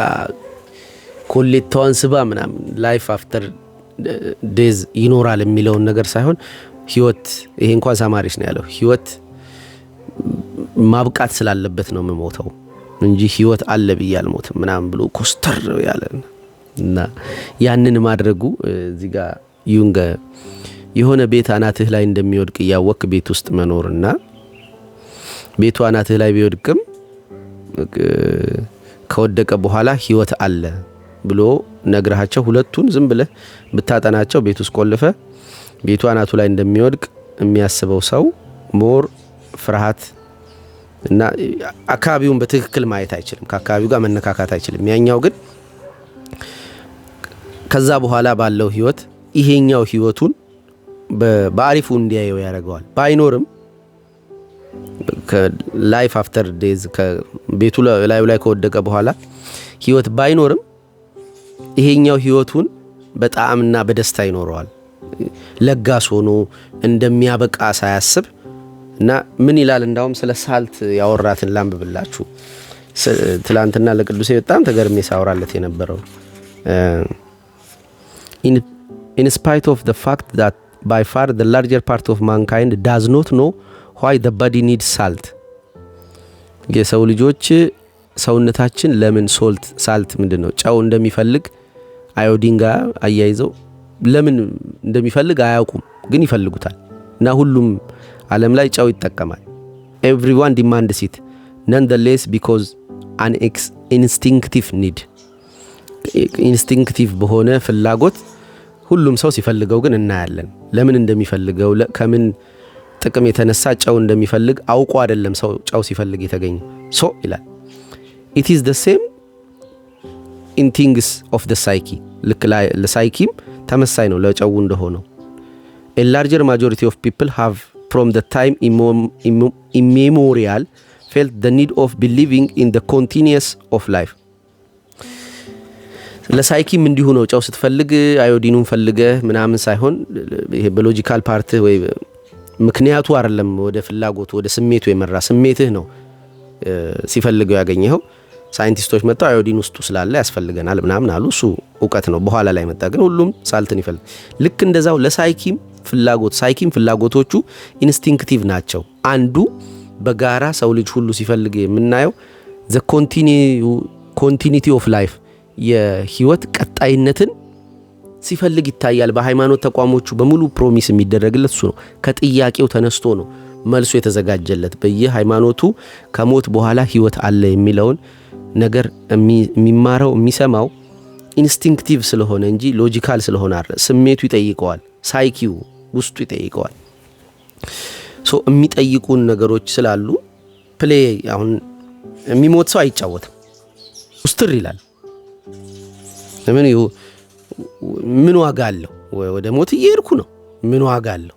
ኮሌታዋን ስባ ምናምን ላይፍ አፍተር ዴዝ ይኖራል የሚለውን ነገር ሳይሆን ህይወት ይሄ እንኳን ሳማሪስ ነው ያለው ህይወት ማብቃት ስላለበት ነው የምሞተው እንጂ ህይወት አለ ብዬ አልሞትም ምናምን ብሎ ኮስተር ያለ እና ያንን ማድረጉ እዚህ ጋር ዩንግ የሆነ ቤት አናትህ ላይ እንደሚወድቅ ያወቅ ቤት ውስጥ መኖርና ቤቱ አናትህ ላይ ቢወድቅም ከወደቀ በኋላ ህይወት አለ ብሎ ነግረሃቸው ሁለቱን ዝም ብለህ ብታጠናቸው ቤት ውስጥ ቆልፈ ቤቱ አናቱ ላይ እንደሚወድቅ የሚያስበው ሰው ሞር ፍርሃት እና አካባቢውን በትክክል ማየት አይችልም። ከአካባቢው ጋር መነካካት አይችልም። ያኛው ግን ከዛ በኋላ ባለው ህይወት ይሄኛው ህይወቱን በአሪፉ እንዲያየው ያደርገዋል። ባይኖርም ከላይፍ አፍተር ዴዝ ከቤቱ ላይ ከወደቀ በኋላ ህይወት ባይኖርም ይሄኛው ህይወቱን በጣምና በደስታ ይኖረዋል። ለጋስ ሆኖ እንደሚያበቃ ሳያስብ እና ምን ይላል እንዳውም ስለ ሳልት ያወራትን ላንብብላችሁ። ትላንትና ለቅዱሴ በጣም ተገርሜ ሳወራለት የነበረው in spite of the fact that by far the larger part of mankind does not know why the body needs salt. የሰው ልጆች ሰውነታችን ለምን ሳልት ምንድነው ጨው እንደሚፈልግ አዮዲን ጋር አያይዘው ለምን እንደሚፈልግ አያውቁም፣ ግን ይፈልጉታል። እና ሁሉም ዓለም ላይ ጨው ይጠቀማል። everyone demands it nonetheless because an instinctive need ኢንስቲንክቲቭ በሆነ ፍላጎት ሁሉም ሰው ሲፈልገው ግን እናያለን። ለምን እንደሚፈልገው ከምን ጥቅም የተነሳ ጨው እንደሚፈልግ አውቆ አይደለም ሰው ጨው ሲፈልግ የተገኘ ሶ ይላል it is the same in things of the psyche ልክ ለሳይኪም ተመሳይ ነው ለጨው እንደሆነው a larger majority of people have from the time immemorial felt the need of believing in the continuous of life ለሳይኪም እንዲሁ ነው ጨው ስትፈልግ አዮዲኑን ፈልገ ምናምን ሳይሆን ይሄ በሎጂካል ፓርት ወይ ምክንያቱ አይደለም ወደ ፍላጎቱ ወደ ስሜቱ የመራ ስሜትህ ነው ሲፈልገው ያገኘው ሳይንቲስቶች መጣው አዮዲን ውስጡ ስላለ ያስፈልገናል ምናምን አሉ እሱ ዕውቀት ነው በኋላ ላይ መጣ ግን ሁሉም ሳልትን ይፈልግ ልክ እንደዛው ለሳይኪም ፍላጎቶቹ ኢንስቲንክቲቭ ናቸው አንዱ በጋራ ሰው ልጅ ሁሉ ሲፈልግ የምናየው the continuity of life የህይወት ቀጣይነትን ሲፈልግ ይታያል በሃይማኖት ተቋሞቹ በሙሉ ፕሮሚስ የሚደረግለት እሱ ነው ከጥያቄው ተነስቶ ነው መልሶ የተዘጋጀለት በየሃይማኖቱ ከሞት በኋላ ህይወት አለ የሚለውን ነገር የሚማረው የሚሰማው ኢንስቲንክቲቭ ስለሆነ እንጂ ሎጂካል ስለሆነ አይደል ስሜቱ ይጠይቀዋል ሳይኪው ውስጡ ይጠይቀዋል ሶ የሚጠይቁን ነገሮች ስላሉ ፕሌይ አሁን የሚሞት ሰው አይጫወትም ውስትር ይላል ምን ዋጋ አለው ወደ ሞት እየሄድኩ ነው ምን ዋጋ አለው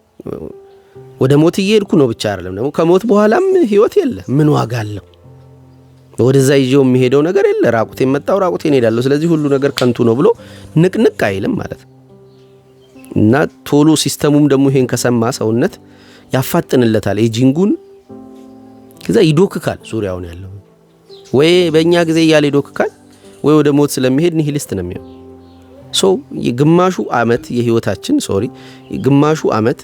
ወደ ሞት እየሄድኩ ነው ብቻ አይደለም ደግሞ ከሞት በኋላም ህይወት የለ ምን ዋጋ አለው ወደዛ ይዤው የሚሄደው ነገር የለ ራቁቴን መጣው ራቁቴን ሄዳለሁ ስለዚህ ሁሉ ነገር ከንቱ ነው ብሎ ንቅንቅ አይልም ማለት እና ቶሎ ሲስተሙም ደግሞ ይሄን ከሰማ ሰውነት ያፋጥንለታል ኤጂንጉን ከዛ ይዶክካል ዙሪያውን ያለው ወይ በእኛ ጊዜ ያለ ይዶክካል ወይ ወደ ሞት ስለሚሄድ ኒሂሊስት ነው የሚሆነው ሶ የግማሹ አመት የህይወታችን ግማሹ አመት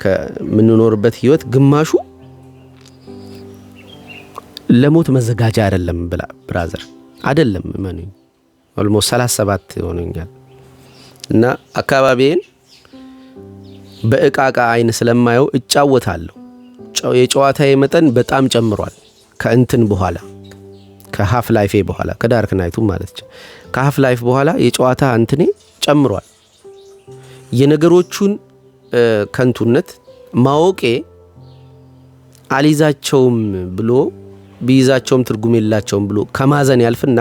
ከምንኖርበት ህይወት ግማሹ ለሞት መዘጋጃ አይደለም ብራዘር አይደለም ማንኝ ኦልሞስት 37 ሆነኛል እና አካባቢዬን በእቃቃ አይን ስለማየው እጫወታለሁ የጨዋታዬ መጠን በጣም ጨምሯል ከእንትን በኋላ ከሃፍ ላይፍ በኋላ ከዳርክ ናይቱ ማለት ነው ከሃፍ ላይፍ በኋላ የጨዋታ እንትኔ ጨምሯል የነገሮቹን ከንቱነት ማወቄ አሊዛቸውም ብሎ ቢይዛቸውም ትርጉም የላቸውም ብሎ ከማዘን ያልፍና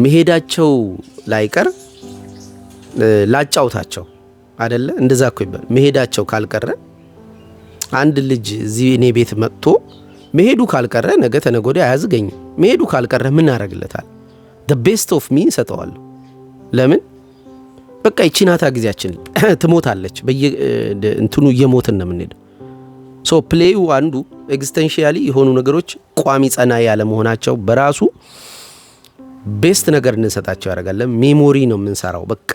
መሄዳቸው ላይቀር ላጫውታቸው አይደለ እንደዛ እኮ ይባል መሄዳቸው ካልቀረ አንድ ልጅ እዚህ እኔ ቤት መጥቶ መሄዱ ካልቀረ ነገ ተነጎደ አያዝገኝ መሄዱ ካልቀረ ምን አረግለታል the best of me ሰጠዋለሁ ለምን በቃ ይቺናታ ግዚያችን ትሞታለች እንትኑ እየሞትን ነው የምንሄደው ሶ ፕሌዩ አንዱ ኤግዚስተንሺያሊ የሆኑ ነገሮች ቋሚ ጸና ያለ መሆናቸው በራሱ ቤስት ነገር እንሰጣቸው ያደርጋል ሜሞሪ ነው የምንሰራው በቃ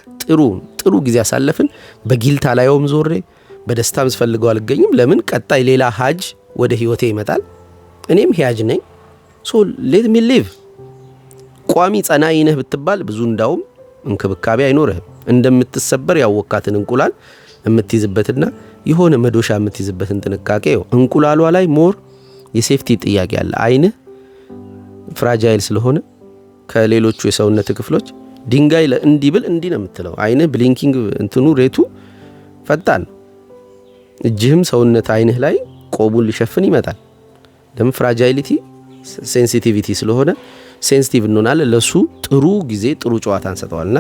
ጥሩ ጊዜ አሳለፍን በጊልታ ላይውም ዞሬ በደስታም ስፈልገው አልገኝም ለምን ቀጣይ ሌላ ሀጅ ወደ ህይወቴ ይመጣል እኔም ሂያጅ ነኝ ሶ let me live ቋሚ ጸናይ ነህ ብትባል ብዙ እንዳውም እንክብካቤ አይኖርህም እንደምትሰበር ያወቃትን እንቁላል የምትይዝበትና የሆነ መዶሻ የምትይዝበትን ጥንቃቄ እንቁላሏ ላይ ሞር የሴፍቲ ጥያቄ አለ አይንህ ፍራጃይል ስለሆነ ከሌሎቹ የሰውነት ክፍሎች ድንጋይ ለእንዲብል እንዲ ነው የምትለው አይንህ ብሊንኪንግ እንትኑ ሬቱ ፈጣን እጅህም ሰውነት አይንህ ላይ ቆቡን ሊሸፍን ይመጣል ደም ፍራጃይሊቲ ሴንሲቲቪቲ ስለሆነ ሴንሲቲቭ እንሆናለን ለሱ ጥሩ ጊዜ ጥሩ ጨዋታ እንሰጠዋልና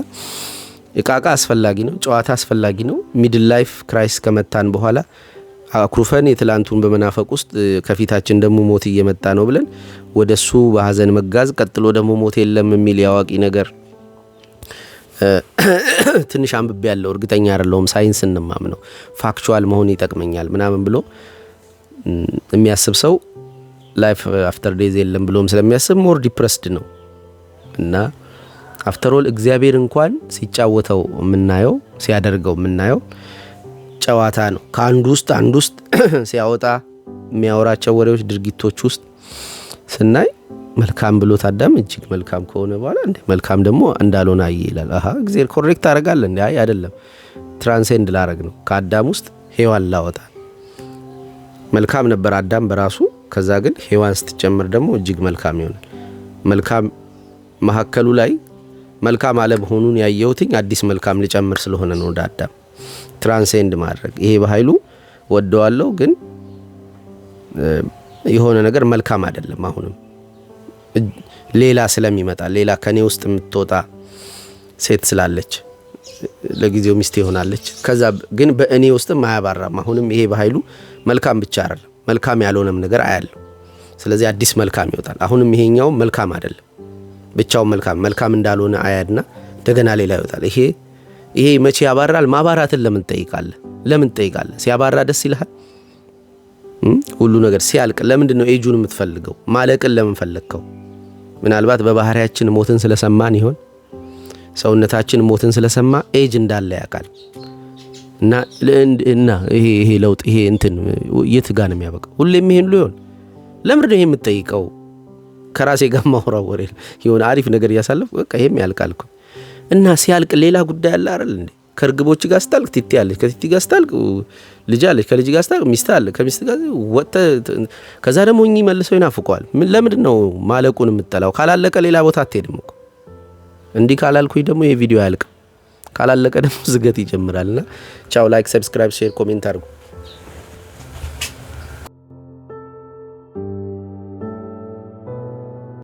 እቃቃ አስፈላጊ ነው ጨዋታ አስፈላጊ ነው ሚድል ላይፍ ክራይስ ከመታን በኋላ አኩርፈን የትላንቱን በመናፈቅ ውስጥ ከፊታችን ደሞ ሞት እየመጣ ነው ብለን ወደሱ በሐዘን መጋዝ ቀጥሎ ደሞ ሞት የለም የሚል ያዋቂ ነገር ትንሽ አንብቤ ያለው እርግጠኛ አይደለሁም ሳይንስን እንማምነው ፋክቹዋል መሆን ይጠቅመኛል ምናምን ብሎ የሚያስብ ሰው ላይፍ አፍተር ዴዝ የለም ብሎም ስለሚያስብ ሞር ዲፕረስድ ነው እና አፍተር ኦል እግዚአብሔር እንኳን ሲጫወተው ምናየው ሲያደርገው ምናየው ጨዋታ ነው ከአንዱ ውስጥ ሲያወጣ የሚያወራቸው ወሬዎች ድርጊቶች ውስጥ ስናይ መልካም ብሎ ታዳም እጅግ መልካም ከሆነ በኋላ እንደ መልካም ደግሞ እንዳልሆነ ይላል እግዚአብሔር ኮሬክት አደርጋለ እንዴ አይ አይደለም ትራንሴንድ ላረግ ነው ከአዳም ውስጥ ሔዋን ላወጣ መልካም ነበር አዳም በራሱ ከዛ ግን ሔዋን ስትጨምር ደግሞ እጅግ መልካም ይሆናል መልካም መሐከሉ ላይ መልካም አለመሆኑን ያየውትኝ አዲስ መልካም ሊጨምር ስለሆነ ነው አዳም ትራንሴንድ ማድረግ ይሄ በኃይሉ ወደዋለሁ ግን የሆነ ነገር መልካም አይደለም። አሁንም ሌላ ስለሚመጣ ሌላ ከኔ ውስጥ የምትወጣ ሴት ስላለች ለጊዜው ሚስቴ ሆናለች። ከዛ ግን በእኔ ውስጥ ማያባራም። አሁንም ይሄ በኃይሉ መልካም ብቻ አይደለም መልካም ያልሆነም ነገር አያለው። ስለዚህ አዲስ መልካም ይወጣል። አሁንም ይሄኛው መልካም አይደለም ብቻው መልካም እንዳልሆነ አያድና እንደገና ሌላ ይወጣል። ይሄ መቼ ያባራል? ማባራትን ለምን ትጠይቃለህ? ሲያባራ ደስ ይልሃል? ሁሉ ነገር ሲያልቅ ለምንድነው ኤጁን የምትፈልገው? ማለቅን ለምን ፈለግከው? ምናልባት በባህሪያችን ሞትን ስለሰማን ይሆን? ሰውነታችን ሞትን ስለሰማ ኤጅ እንዳለ ያውቃል። እና ይሄ ለውጥ ይሄ እንትን የት ጋር ነው የሚያበቃው? ሁሌም ይሄን ሊሆን ለምንድነው ይሄ የምትጠይቀው? ከራሴ ጋር ማውራው ወሬ ይሆን አሪፍ ነገር እያሳለፍ በቃ ይሄም ያልቃል እኮ። እና ሲያልቅ ሌላ ጉዳይ አለ አይደል እንዴ? ከርግቦች ጋር ስታልቅ ቲቲ አለች፣ ከቲቲ ጋር ስታልቅ ልጅ አለች፣ ከልጅ ጋር ስታልቅ ሚስት አለ፣ ከሚስት ጋር ወጣ። ከዛ ደግሞ እኚህ መልሰው ይናፍቀዋል። ለምንድን ነው ማለቁን የምትጠላው? ካላለቀ ሌላ ቦታ አትሄድም እኮ። እንዲህ ካላልኩኝ ደግሞ ይሄ ቪዲዮ አያልቅም። ካላለቀ ደግሞ ዝገት ይጀምራልና ቻው። ላይክ፣ ሰብስክራይብ፣ ሼር፣ ኮሜንት አድርጉ።